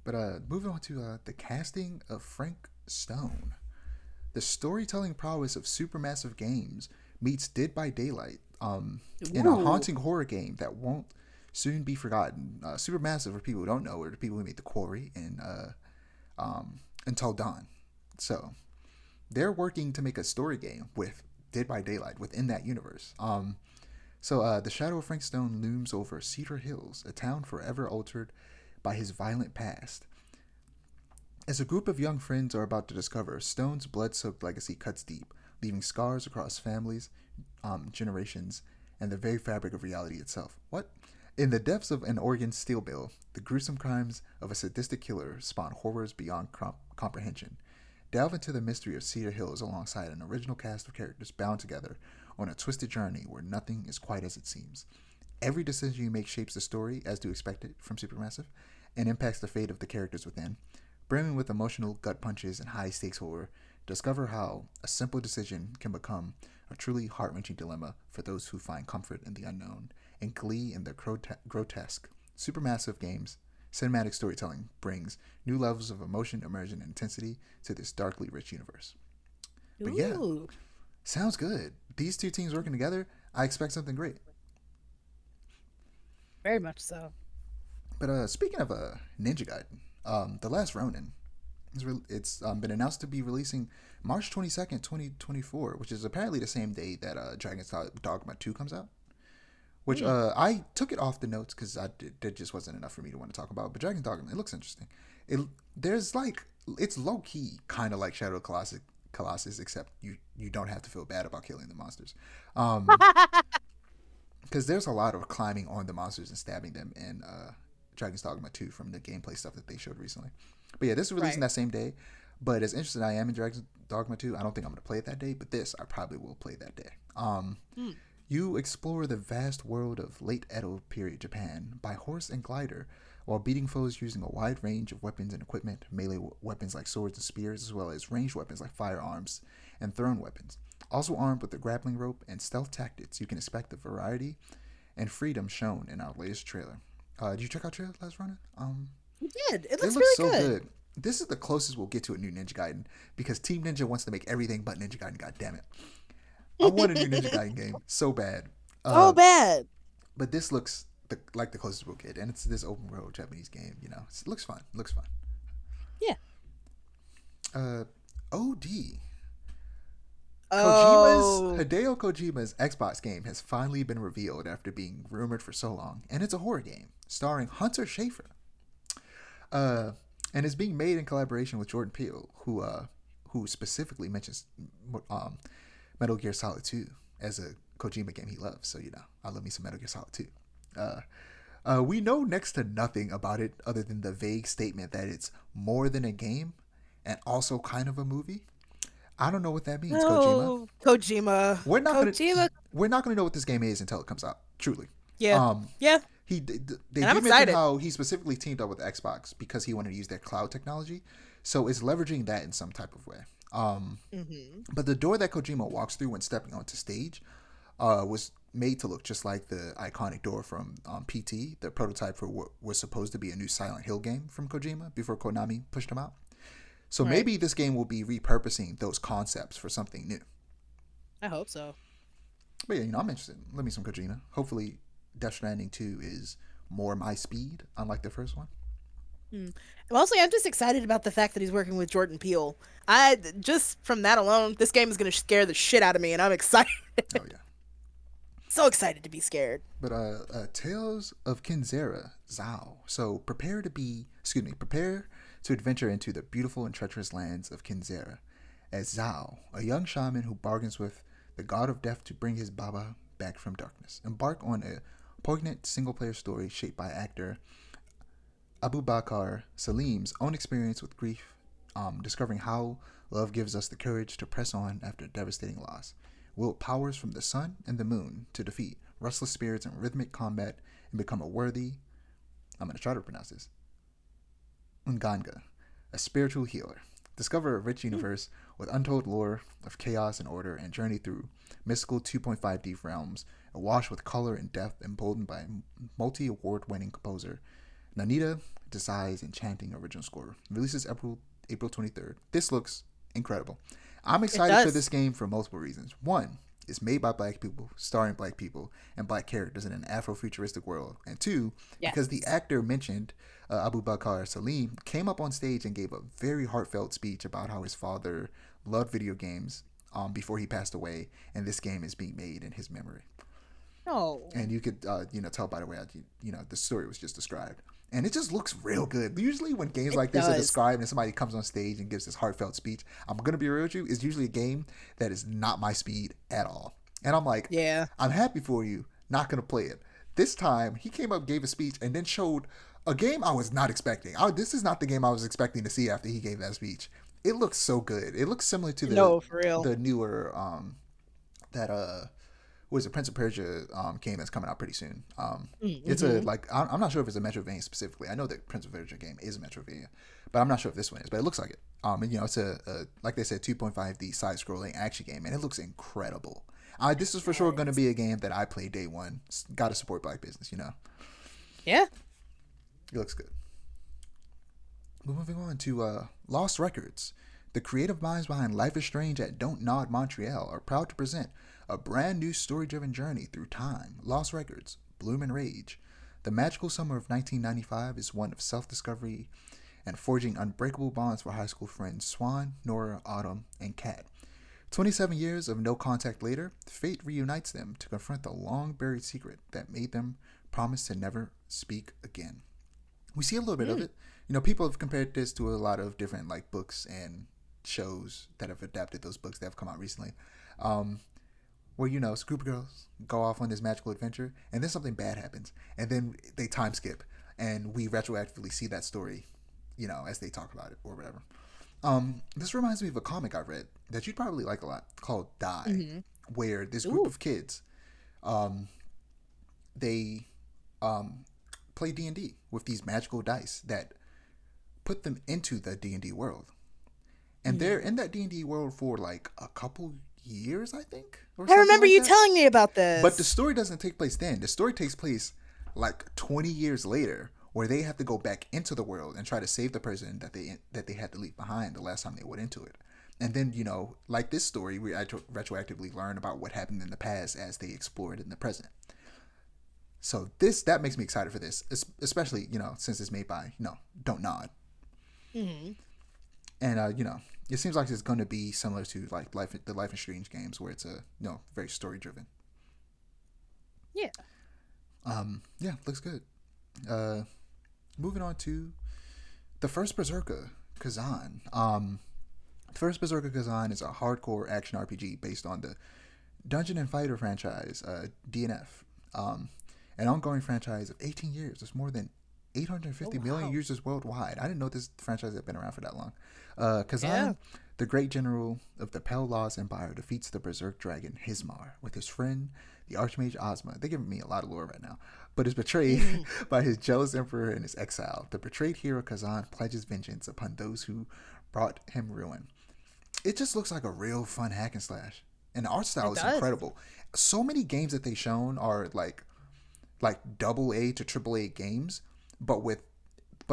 But moving on to the casting of Frank Stone. The storytelling prowess of Supermassive Games meets Dead by Daylight in a Ooh. haunting horror game that won't soon be forgotten. Supermassive, for people who don't know, are the people who made The Quarry and Until Dawn. So they're working to make a story game with Dead by Daylight within that universe. So the shadow of Frank Stone looms over Cedar Hills, a town forever altered by his violent past. As a group of young friends are about to discover, Stone's blood-soaked legacy cuts deep, leaving scars across families, generations, and the very fabric of reality itself. What? In the depths of an Oregon steel mill, the gruesome crimes of a sadistic killer spawn horrors beyond comprehension. Delve into the mystery of Cedar Hills alongside an original cast of characters bound together on a twisted journey where nothing is quite as it seems. Every decision you make shapes the story, as do expected from Supermassive, and impacts the fate of the characters within. Brimming with emotional gut punches and high-stakes horror, discover how a simple decision can become a truly heart-wrenching dilemma for those who find comfort in the unknown and glee in the grotesque. Supermassive Games cinematic storytelling brings new levels of emotion, immersion, and intensity to this darkly rich universe. But yeah, Ooh. sounds good. These two teams working together, I expect something great. Very much so. But speaking of Ninja Gaiden, The Last Ronin, it's been announced to be releasing March 22nd, 2024, which is apparently the same day that Dragon's Dogma 2 comes out. Which I took it off the notes because there just wasn't enough for me to want to talk about. But Dragon's Dogma, it looks interesting. It's low key kind of like Shadow of Colossus, except you don't have to feel bad about killing the monsters. Because there's a lot of climbing on the monsters and stabbing them in Dragon's Dogma 2 from the gameplay stuff that they showed recently. But yeah, this is releasing that same day. But as interested I am in Dragon's Dogma 2, I don't think I'm going to play it that day. But this, I probably will play that day. You explore the vast world of late Edo period Japan by horse and glider, while beating foes using a wide range of weapons and equipment, melee weapons like swords and spears, as well as ranged weapons like firearms and thrown weapons. Also armed with the grappling rope and stealth tactics, you can expect the variety and freedom shown in our latest trailer. Did you check out trailer Last Ronin? You did. It It looks looks really so good. good. This is the closest we'll get to a new Ninja Gaiden because Team Ninja wants to make everything but Ninja Gaiden. God damn it! I want a new Ninja Gaiden game so bad. So bad. But this looks like the closest we'll get, and it's this open world Japanese game. You know, it looks fun. Looks fun. Yeah. OD. Oh. Hideo Kojima's Xbox game has finally been revealed after being rumored for so long, and it's a horror game starring Hunter Schafer. And is being made in collaboration with Jordan Peele, who specifically mentions Metal Gear Solid 2 as a Kojima game he loves. So, I love me some Metal Gear Solid 2. We know next to nothing about it other than the vague statement that it's more than a game and also kind of a movie. I don't know what that means, Kojima. Kojima. We're not Kojima. gonna know what this game is until it comes out. Truly. Yeah. Yeah. They And did I'm mention excited. how he specifically teamed up with Xbox because he wanted to use their cloud technology. So it's leveraging that in some type of way. But the door that Kojima walks through when stepping onto stage was made to look just like the iconic door from PT, the prototype for what was supposed to be a new Silent Hill game from Kojima before Konami pushed him out. So maybe this game will be repurposing those concepts for something new. I hope so. But yeah, I'm interested. Let me some Kojima. Hopefully, Death Stranding 2 is more my speed, unlike the first one. Hmm. Mostly, I'm just excited about the fact that he's working with Jordan Peele. I just from that alone, this game is gonna scare the shit out of me, and I'm excited. Oh yeah. So excited to be scared. But Tales of Kinzera, Zao. So prepare to adventure into the beautiful and treacherous lands of Kinzera as Zao, a young shaman who bargains with the god of death to bring his Baba back from darkness. Embark on a poignant single-player story shaped by actor Abu Bakr Salim's own experience with grief, discovering how love gives us the courage to press on after devastating loss. Wield powers from the sun and the moon to defeat restless spirits in rhythmic combat and become a worthy, I'm going to try to pronounce this, Nganga, a spiritual healer. Discover a rich universe with untold lore of chaos and order and journey through mystical 2.5D realms awash with color and depth emboldened by multi-award winning composer Nanita Desai's enchanting original score. Releases April 23rd. This looks incredible. I'm It excited for does. this game for multiple reasons. One, it's made by black people, starring black people, and black characters in an Afrofuturistic world. And two, because the Yes. actor mentioned, Abu Bakr Salim, came up on stage and gave a very heartfelt speech about how his father loved video games before he passed away, and this game is being made in his memory. No. And you could tell by the way the story was just described, and it just looks real good. Usually when games It like this are does. described and somebody comes on stage and gives this heartfelt speech, I'm gonna be real with you, it's usually a game that is not my speed at all, and I'm like, Yeah. I'm happy for you, not gonna play it. This time he came up, gave a speech, and then showed a game I was not expecting. This is not the game I was expecting to see after he gave that speech. It looks so good. It looks similar to the No, for real. the newer that was a Prince of Persia game that's coming out pretty soon. It's a Mm-hmm. like I'm not sure if it's a Metroidvania specifically. I know that Prince of Persia game is a Metroidvania, but I'm not sure if this one is. But it looks like it. And it's a like they said 2.5D side scrolling action game, and it looks incredible. This is for sure going to be a game that I play day one. Got to support black business, Yeah. It looks good. But moving on to Lost Records. The creative minds behind Life is Strange at Don't Nod Montreal are proud to present a brand new story driven journey through time. Lost Records, Bloom and Rage. The magical summer of 1995 is one of self discovery and forging unbreakable bonds for high school friends Swan, Nora, Autumn, and Kat. 27 years of no contact later, fate reunites them to confront the long buried secret that made them promise to never speak again. We see a little bit of Mm. it. People have compared this to a lot of different like books and shows that have adapted those books that have come out recently. Um, where a group of girls go off on this magical adventure, and then something bad happens, and then they time skip, and we retroactively see that story, as they talk about it or whatever. This reminds me of a comic I read that you'd probably like a lot called Die, Mm-hmm. where this group Ooh. of kids, um, they play D&D with these magical dice that put them into the D&D world. And they're Mm. in that D&D world for like a couple years, I think, or I something remember like you that. telling me about But the this. story doesn't take place then. The story takes place like 20 years later, where they have to go back into the world and try to save the person that they had to leave behind the last time they went into it. And then, like this story, we retroactively learn about what happened in the past as they explored in the present. So that makes me excited for this, especially since it's made by Don't Nod, Mm-hmm. and it seems like it's going to be similar to like the Life is Strange games, where it's a very story driven. Yeah. Yeah, looks good. Uh, moving on to the first Berserker Kazan. The first Berserker Kazan is a hardcore action RPG based on the Dungeon and Fighter franchise, DNF. An ongoing franchise of 18 years. There's more than Oh 850 million wow. users worldwide. I didn't know this franchise had been around for that long. Yeah. Kazan, the great general of the Pale Laws Empire, defeats the Berserk dragon Hismar with his friend, the Archmage Ozma. They're giving me a lot of lore right now. But is betrayed Mm-hmm. by his jealous emperor in his exile. The betrayed hero Kazan pledges vengeance upon those who brought him ruin. It just looks like a real fun hack and slash. And the art style It is does. incredible. So many games that they shown are like double A to triple A games, but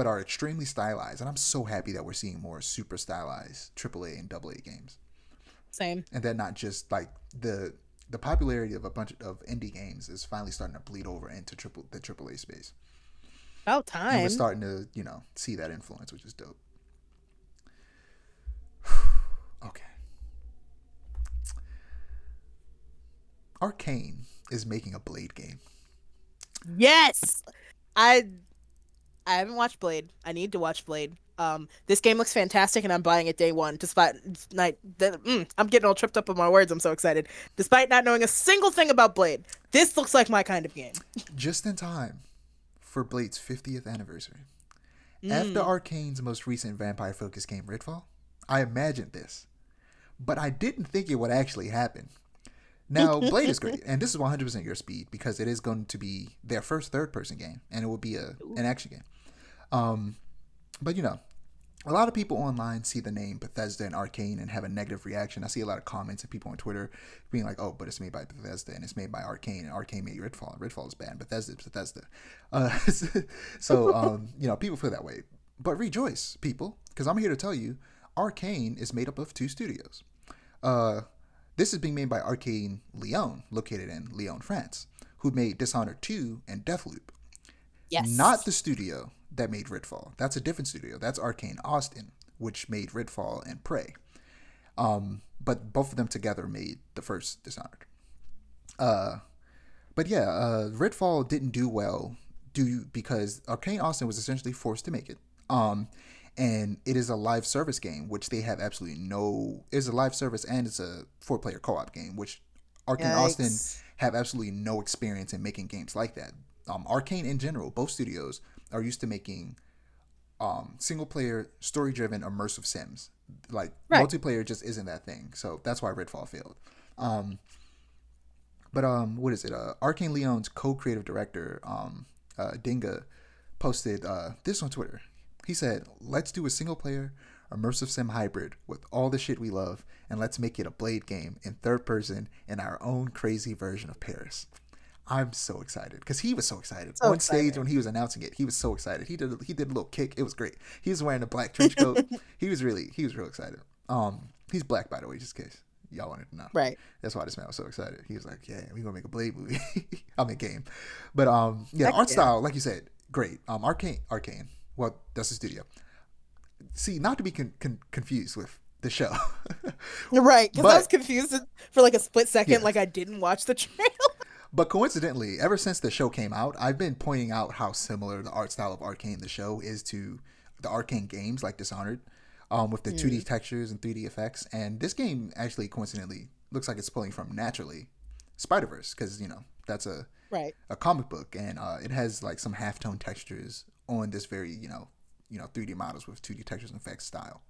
are extremely stylized. And I'm so happy that we're seeing more super stylized triple A and double A games. Same. and then not just like the popularity of a bunch of indie games is finally starting to bleed over into the AAA space, About and we're time. starting to see that influence, which is dope. Okay, Arkane is making a Blade game. Yes. I I haven't watched Blade. I need to watch Blade. This game looks fantastic, and I'm buying it day one. I'm getting all tripped up on my words. I'm so excited. Despite not knowing a single thing about Blade, this looks like my kind of game. Just in time for Blade's 50th anniversary. After Mm. Arkane's most recent vampire focused game, Redfall, I imagined this, but I didn't think it would actually happen. Now, Blade is great, and this is 100% your speed because it is going to be their first third person game, and it will be an action game. Um, but a lot of people online see the name Bethesda and Arkane and have a negative reaction. I see a lot of comments and people on Twitter being like, "Oh, but it's made by Bethesda and it's made by Arkane, and Arkane made Redfall. Redfall is bad. Bethesda is Bethesda." Uh, so people feel that way, but rejoice, people, because I'm here to tell you, Arkane is made up of two studios. Uh, this is being made by Arkane Lyon, located in Lyon, France, who made Dishonored 2 and Deathloop. Not Yes. the studio that made Redfall. That's a different studio. That's Arkane Austin, which made Redfall and Prey. But both of them together made the first Dishonored. Uh, but yeah, Redfall didn't do well because Arkane Austin was essentially forced to make it. And it is a live service game, which they have absolutely no. It's a live service and it's a 4-player co-op game, which Arkane Austin Yikes. have absolutely no experience in making games like that. Arkane in general, both studios are used to making single player, story driven, immersive sims. Like Right. multiplayer just isn't that thing. So that's why Redfall failed. Um, but what is it? Arkane Lyon's co-creative director, Dinga, posted this on Twitter. He said, "Let's do a single player immersive sim hybrid with all the shit we love, and let's make it a Blade game in third person in our own crazy version of Paris." I'm so excited because he was so excited So on stage exciting. when he was announcing it. He was so excited. He did a little kick. It was great. He was wearing a black trench coat. He was real excited. He's black, by the way, just in case y'all wanted to know. Right. That's why this man was so excited. He was like, "Yeah, we gonna make a Blade movie." I mean, game. But yeah, the Heck art yeah. style, like you said, great. Arkane. Well, that's the studio. See, not to be confused with the show, Right. Because I was but confused for like a split second, yeah. like I didn't watch the trailer. But coincidentally, ever since the show came out, I've been pointing out how similar the art style of Arkane, the show, is to the Arkane games like Dishonored, with the 2D Mm. textures and 3D effects. And this game actually, coincidentally, looks like it's pulling from Naturally Spider Verse because that's Right. a comic book, and it has like some halftone textures on this very 3D models with 2D textures and effects style.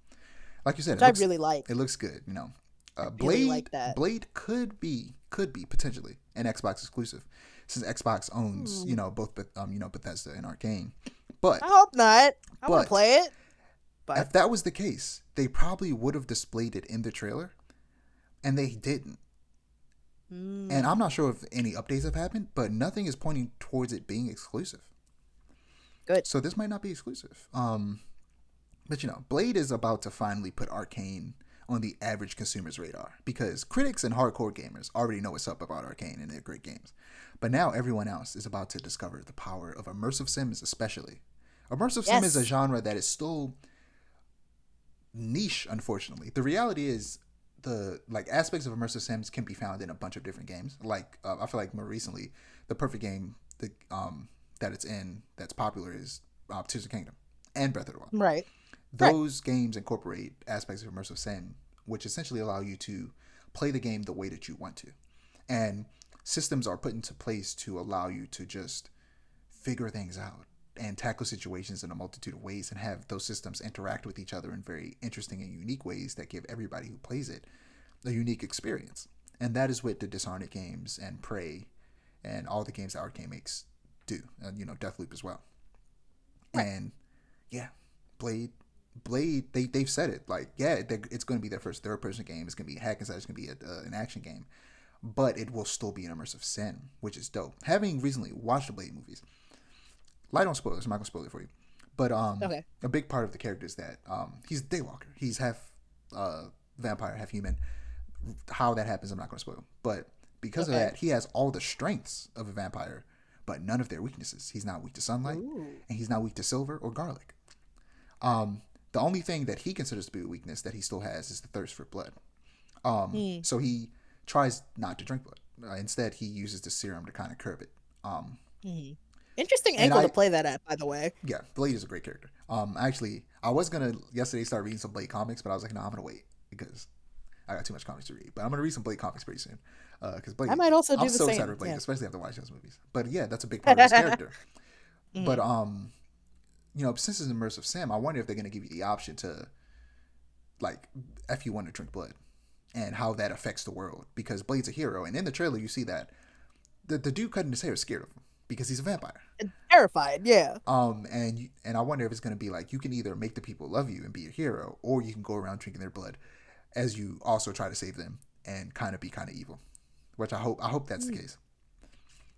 Like you said, Which I really like. it looks good. I really Blade like that. Blade could be potentially an Xbox exclusive, since Xbox owns Hmm. both Bethesda and Arkane. But I hope not. I want to but play it. But if that was the case, they probably would have displayed it in the trailer, and they didn't. And I'm mm, not sure if any updates have happened, but nothing is pointing towards it being exclusive. good. So this might not be exclusive. But Blade is about to finally put Arkane on the average consumer's radar because critics and hardcore gamers already know what's up about Arkane and their great games. But now everyone else is about to discover the power of immersive sims, especially. Immersive sim is a Yes. genre that is still niche, unfortunately. The reality is the aspects of immersive sims can be found in a bunch of different games. I feel like more recently, the perfect game that it's in that's popular is Tears of the Kingdom and Breath of the Wild. Right. Right. Those games incorporate aspects of immersive sim, which essentially allow you to play the game the way that you want to. And systems are put into place to allow you to just figure things out and tackle situations in a multitude of ways and have those systems interact with each other in very interesting and unique ways that give everybody who plays it a unique experience. And that is what the Dishonored games and Prey and all the games that Arkane makes do, and Deathloop as well. Right. And yeah, Blade, they've said it like, yeah, it's going to be their first third person game. It's going to be a hack and slash. It's going to be an action game, but it will still be an immersive sim, which is dope. Having recently watched the Blade movies, light on spoilers. I'm not going to spoil it for you, but Okay. a big part of the character is that he's a Daywalker. He's half vampire, half human. How that happens, I'm not going to spoil. But because of Okay. that, he has all the strengths of a vampire, but none of their weaknesses. He's not weak to sunlight, Ooh. and he's not weak to silver or garlic. The only thing that he considers to be a weakness that he still has is the thirst for blood. Hmm. So he tries not to drink blood. Instead, he uses the serum to kind of curb it. Hmm. Interesting And angle to I, play that at, by the way. yeah, Blade is a great character. Actually, I was gonna yesterday start reading some Blade comics, but I was like, no, I'm gonna wait because I got too much comics to read. But I'm gonna read some Blade comics pretty soon. Because I Blade, might also I'm do the so excited for same. Blade, Yeah. especially after watching those movies. But yeah, that's a big part of his character. But Mhm. since it's immersive sim, I wonder if they're gonna give you the option to like if you want to drink blood and how that affects the world because Blade's a hero, and in the trailer you see that the dude cutting his hair is scared of him because he's a vampire. Terrified. Yeah. And I wonder if it's gonna be like you can either make the people love you and be a hero, or you can go around drinking their blood as you also try to save them and be kind of evil. Which I hope that's the Mm. case. That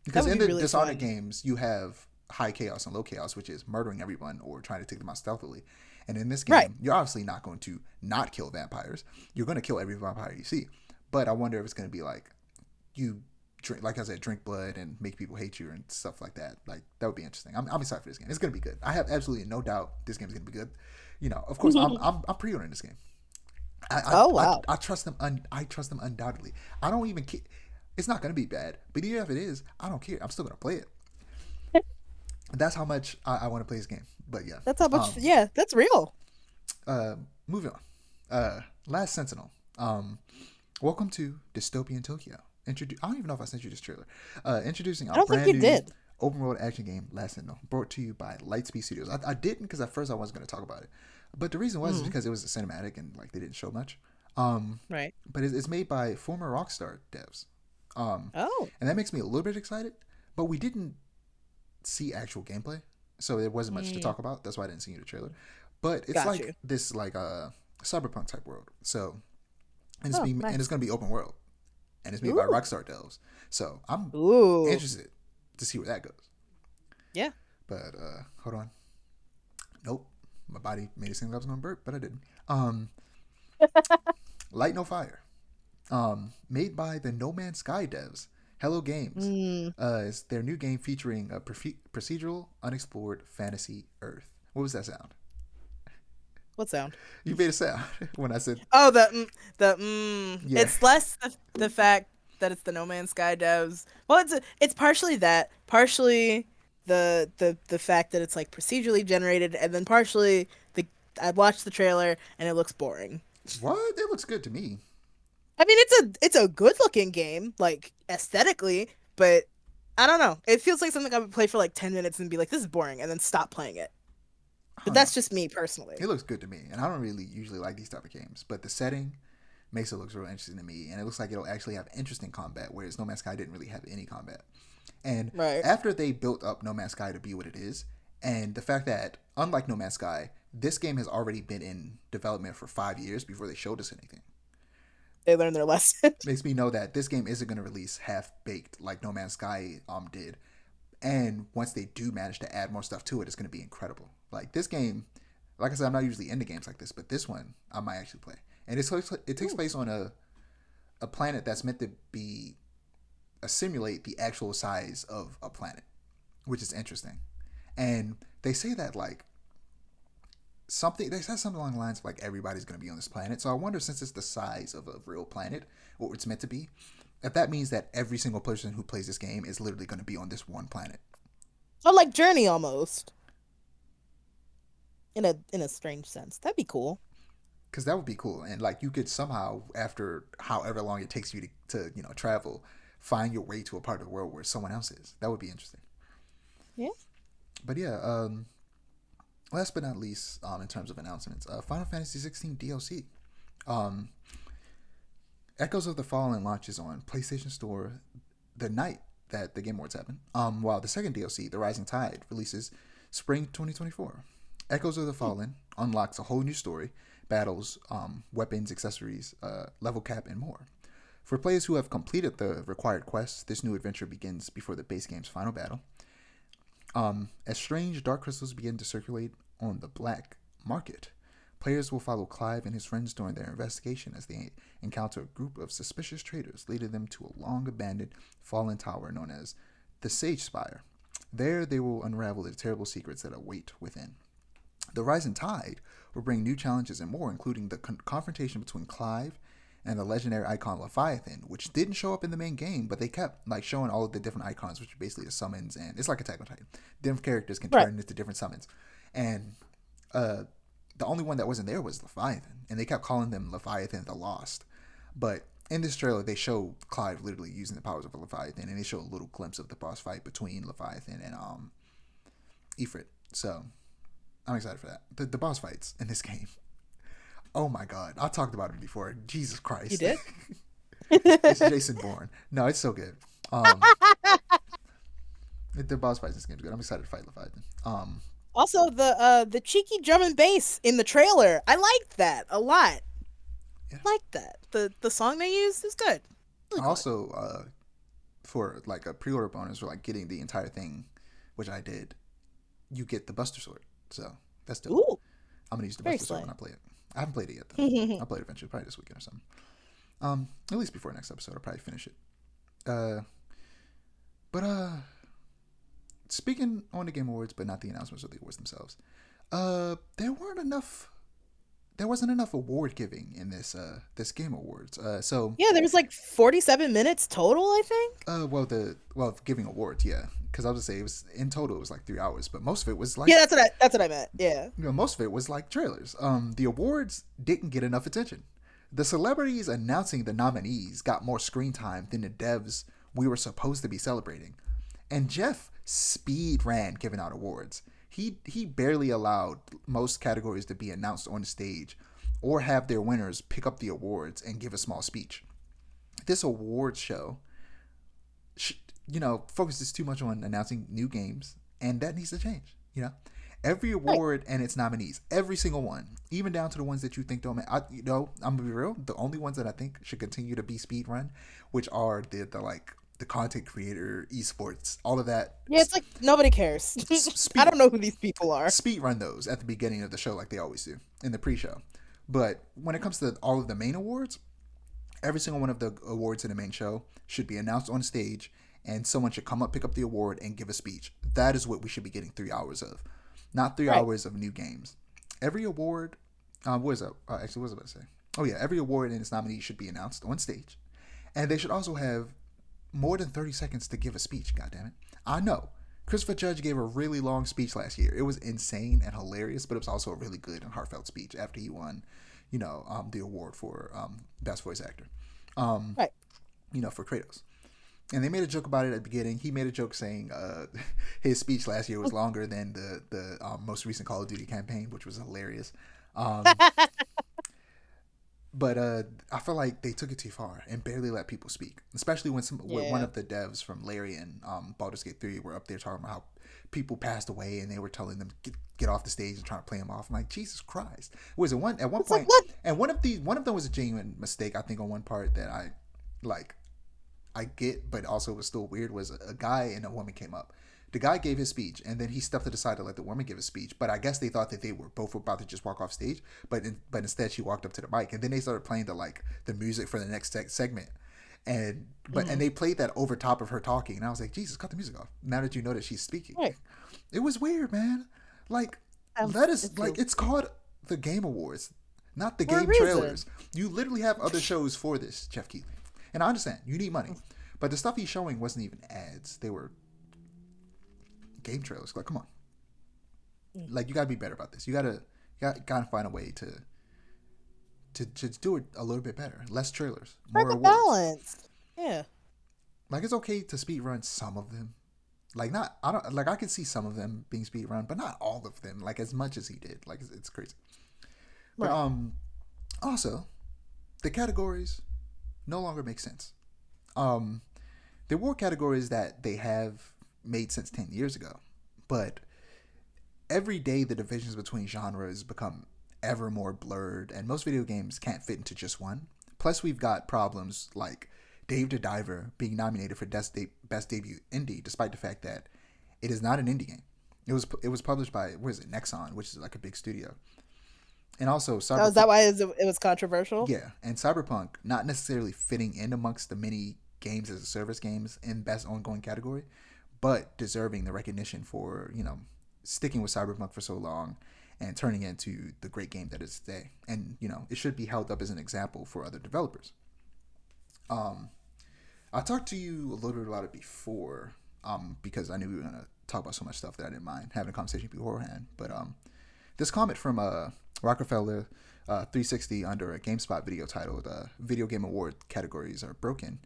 Because would in be the really Dishonored fun. games, you have high chaos and low chaos, which is murdering everyone or trying to take them out stealthily. And in this Right. game, you're obviously not going to not kill vampires. You're going to kill every vampire you see. But I wonder if it's going to be like you drink, like I said, drink blood and make people hate you and stuff like that. Like that would be interesting. I'm excited for this game. It's going to be good. I have absolutely no doubt this game is going to be good. Of course, I'm pre-ordering this game. Oh wow. I trust them. I trust them undoubtedly. I don't even care. It's not going to be bad, but even if it is, I don't care. I'm still going to play it. That's how much I want to play this game. But yeah, That's how much. um, Yeah, that's real. moving on. Last Sentinel. Welcome to Dystopian Tokyo. I don't even know if I sent you this trailer. Introducing I a don't think brand you new did. open world action game, Last Sentinel, brought to you by Lightspeed Studios. I didn't because at first I wasn't going to talk about it, but the reason was is Mm. because it was a cinematic and like they didn't show much. Um, Right. but it's made by former Rockstar devs, Oh. and that makes me a little bit excited. But we didn't see actual gameplay, so there wasn't much to Mm. talk about. That's why I didn't see you the trailer. But it's Got like you. this like a cyberpunk type world. So Oh, and it's nice. gonna be open world, and it's made by Ooh. Rockstar devs. So I'm Ooh. interested to see where that goes. Yeah. But hold on, nope, my body made it seem like I was gonna burp, but I didn't. Light No Fire, made by the No Man's Sky devs. Hello Games. Mm. Is their new game featuring a procedural, unexplored fantasy Earth. What was that sound? What sound? You made a sound when I said, Oh, the. yeah. It's less the fact that it's the No Man's Sky devs. Well, it's partially that, partially the fact that it's like procedurally generated, and then partially the I watched the trailer and it looks boring. What? It looks good to me. I mean, it's a good looking game, like aesthetically, but I don't know. It feels like something I would play for like 10 minutes and be like, this is boring, and then stop playing it. I But don't know. that's just me personally. It looks good to me, and I don't really usually like these type of games, but the setting makes it look real interesting to me, and it looks like it'll actually have interesting combat, whereas No Man's Sky didn't really have any combat. And Right. after they built up No Man's Sky to be what it is, and the fact that unlike No Man's Sky, this game has already been in development for 5 years before they showed us anything, They learned their lesson. makes me know that this game isn't going to release half baked like No Man's Sky did. And once they do manage to add more stuff to it, it's going to be incredible. Like this game, like I said, I'm not usually into games like this, but this one I might actually play. And it takes Ooh. place on a planet that's meant to be simulate the actual size of a planet, which is interesting. And they say that like they said something along the lines of like everybody's going to be on this planet. So I wonder, since it's the size of a real planet, or it's meant to be, if that means that every single person who plays this game is literally going to be on this one planet. So like Journey almost. In a strange sense. That'd be cool. Because that would be cool, and like you could somehow, after however long it takes you to travel, find your way to a part of the world where someone else is. That would be interesting. Yeah. But yeah, last but not least, in terms of announcements, Final Fantasy 16 DLC. Um, Echoes of the Fallen launches on PlayStation Store the night that the Game Awards happen. While the second DLC, The Rising Tide, releases spring 2024. Echoes of the Fallen unlocks a whole new story, battles, weapons, accessories, level cap, and more. For players who have completed the required quests, this new adventure begins before the base game's final battle. As strange dark crystals begin to circulate on the black market, Players will follow Clive and his friends during their investigation as they encounter a group of suspicious traitors, leading them to a long-abandoned, fallen tower known as the Sage Spire. There, they will unravel the terrible secrets that await within. The rising tide will bring new challenges and more, including the confrontation between Clive and the legendary icon Leviathan, which didn't show up in the main game, but they kept like showing all of the different icons, which are basically the summons, and it's like Attack on Titan. Different characters can Right. turn into different summons, and the only one that wasn't there was Leviathan, and they kept calling them Leviathan the Lost. But in this trailer, they show Clive literally using the powers of a Leviathan, and they show a little glimpse of the boss fight between Leviathan and Ifrit. So I'm excited for that. The boss fights in this game. Oh my god, I talked about it before. Jesus Christ. You did? It's Jason Bourne. No, it's so good. The boss fights in this game is good. I'm excited to fight Leviathan. Also, the cheeky drum and bass in the trailer, I liked that a lot. Yeah. Liked that. The song they used is good. Really Also, for like a pre-order bonus for like getting the entire thing, which I did, you get the Buster Sword. So that's dope. Ooh. I'm gonna use the Very Buster Sword when slay. I play it. I haven't played it yet though. I'll play it eventually, probably this weekend or something. At least before next episode, I'll probably finish it. But speaking on the Game Awards, but not the announcements of the awards themselves. There wasn't enough award giving in this Game Awards. So Yeah, there was like 47 minutes total, I think. giving awards, yeah. Because I was gonna say it was in total it was like 3 hours, but most of it was like Yeah, that's what I meant. Yeah. most of it was like trailers. The awards didn't get enough attention. The celebrities announcing the nominees got more screen time than the devs we were supposed to be celebrating. And Jeff speed ran giving out awards. He barely allowed most categories to be announced on the stage or have their winners pick up the awards and give a small speech. This awards show focuses too much on announcing new games, and that needs to change. Every award and its nominees, every single one, even down to the ones that you think don't. I'm gonna be real. The only ones that I think should continue to be speed run, which are the content creator, esports, all of that. Yeah, it's like nobody cares. I don't know who these people are. Speed run those at the beginning of the show like they always do in the pre-show. But when it comes to all of the main awards, every single one of the awards in the main show should be announced on stage, and someone should come up, pick up the award, and give a speech. That is what we should be getting 3 hours of, not 3 hours of new games. Every award, what was that? Actually, what was I about to say? Oh yeah, every award and its nominee should be announced on stage, and they should also have more than 30 seconds to give a speech. God damn it! I know Christopher Judge gave a really long speech last year. It was insane and hilarious, but it was also a really good and heartfelt speech after he won, the award for best voice actor, for Kratos. And they made a joke about it at the beginning. He made a joke saying his speech last year was longer than the most recent Call of Duty campaign, which was hilarious. But I feel like they took it too far and barely let people speak, especially when one of the devs from Larry and Baldur's Gate 3 were up there talking about how people passed away and they were telling them get off the stage and trying to play them off. I'm like, Jesus Christ! Was it at one point? Like, and one of them was a genuine mistake. I think on one part that I get, but also was still weird, was a guy and a woman came up. The guy gave his speech, and then he stepped to the side to let the woman give a speech. But I guess they thought that they were both about to just walk off stage. But instead, she walked up to the mic, and then they started playing the music for the next segment, and they played that over top of her talking. And I was like, Jesus, cut the music off. Now that you know that she's speaking, it was weird, man. It's called the Game Awards, not the game trailers. You literally have other shows for this, Jeff Keighley. And I understand you need money, but the stuff he's showing wasn't even ads; they were game trailers. Like, come on, like you gotta be better about this. You gotta find a way to do it a little bit better. Less trailers, more awards. Balance. Yeah. Like it's okay to speed run some of them. I can see some of them being speed run, but not all of them. Like as much as he did. Like it's crazy. But also the categories no longer make sense. There were categories that they have made since 10 years ago, but every day the divisions between genres become ever more blurred, and most video games can't fit into just one. Plus, we've got problems like Dave the Diver being nominated for best debut indie, despite the fact that it is not an indie game. It was published by Nexon, which is like a big studio. And also Oh, is Cyberpunk, that why it was controversial? yeah, and Cyberpunk not necessarily fitting in amongst the many games as a service games in best ongoing category, but deserving the recognition for sticking with Cyberpunk for so long and turning it into the great game that it is today. And it should be held up as an example for other developers. Um, I talked to you a little bit about it before, because I knew we were gonna talk about so much stuff that I didn't mind having a conversation beforehand. But this comment from Rockefeller 360 under a GameSpot video titled "Video Game Award Categories Are Broken,"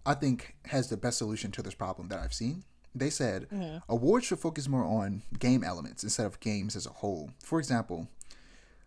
I think has the best solution to this problem that I've seen. They said awards should focus more on game elements instead of games as a whole. For example,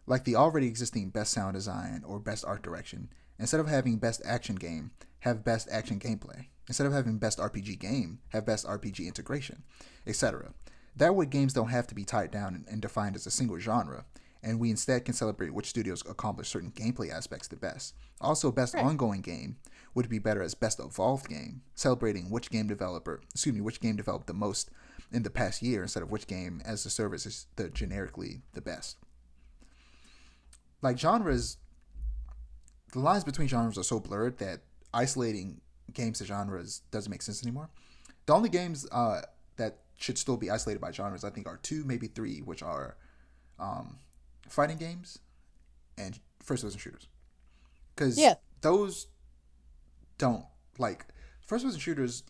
like the already existing best sound design or best art direction, instead of having best action game, have best action gameplay. Instead of having best RPG game, have best RPG integration, etc. That way, games don't have to be tied down and defined as a single genre, and we instead can celebrate which studios accomplish certain gameplay aspects the best. Also, best Right. ongoing game would be better as best evolved game, celebrating which game developed the most in the past year instead of which game as the service is the generically the best. Like genres, the lines between genres are so blurred that isolating games to genres doesn't make sense anymore. The only games that should still be isolated by genres, I think, are two, maybe three, which are um, fighting games and first-person shooters. Because Yeah. those don't like first-person shooters.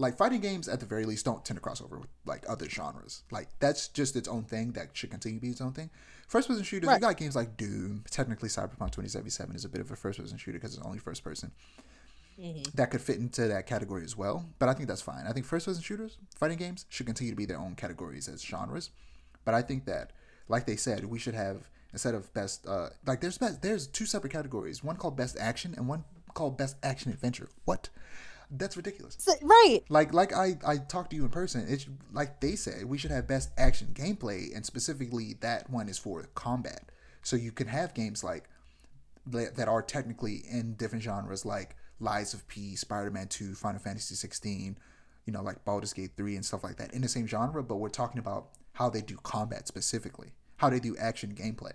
Like fighting games, at the very least, don't tend to cross over with like other genres. Like that's just its own thing that should continue to be its own thing. First-person shooters, you Right. got games like Doom. Technically, Cyberpunk 2077 is a bit of a first-person shooter because it's only first person Hmm. that could fit into that category as well. But I think that's fine. I think first person shooters, fighting games, should continue to be their own categories as genres. But I think that, like they said, we should have instead of best like there's two separate categories. One called best action and one called best action adventure. What? That's ridiculous. Right. Like I talked to you in person. It's like they said we should have best action gameplay, and specifically that one is for combat. So you can have games like that are technically in different genres, like Lies of P, Spider-Man 2, Final Fantasy 16, like Baldur's Gate 3 and stuff like that in the same genre. But we're talking about how they do combat specifically, how they do action gameplay.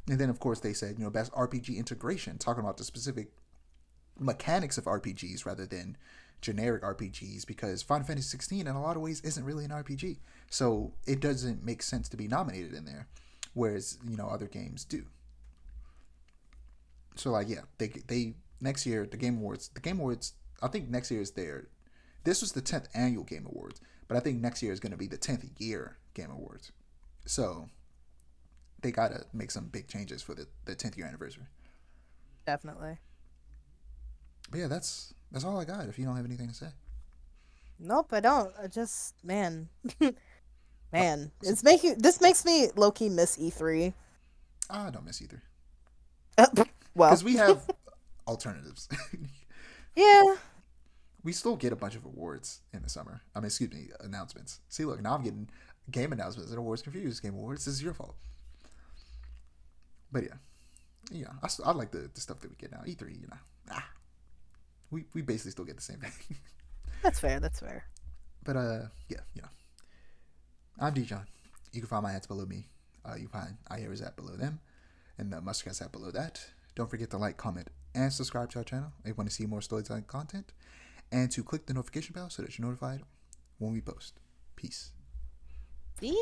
And then, of course, they said, best RPG integration, talking about the specific mechanics of RPGs rather than generic RPGs, because Final Fantasy 16 in a lot of ways isn't really an RPG. So it doesn't make sense to be nominated in there, whereas, other games do. So, like, yeah, they next year, the Game Awards, I think next year is this was the 10th annual Game Awards, but I think next year is going to be the 10th year Game Awards. So they got to make some big changes for the 10th year anniversary. Definitely. But yeah, that's all I got. If you don't have anything to say, Nope, I don't. I just man, uh, man, so, this makes me low key miss E3. I don't miss either Well, because we have alternatives. yeah, We still get a bunch of awards in the summer. I mean, excuse me, announcements. See, look, now I'm getting game announcements and awards confused. Game Awards, this is your fault. But yeah, I like the stuff that we get now. E3, we basically still get the same thing. that's fair. That's fair. But yeah, I'm Dijon. You can find my ads below me. You can find Aiara's app below them, and the Mustcast app below that. Don't forget to like, comment, and subscribe to our channel if you want to see more storytelling content, and to click the notification bell so that you're notified when we post. Peace. See ya.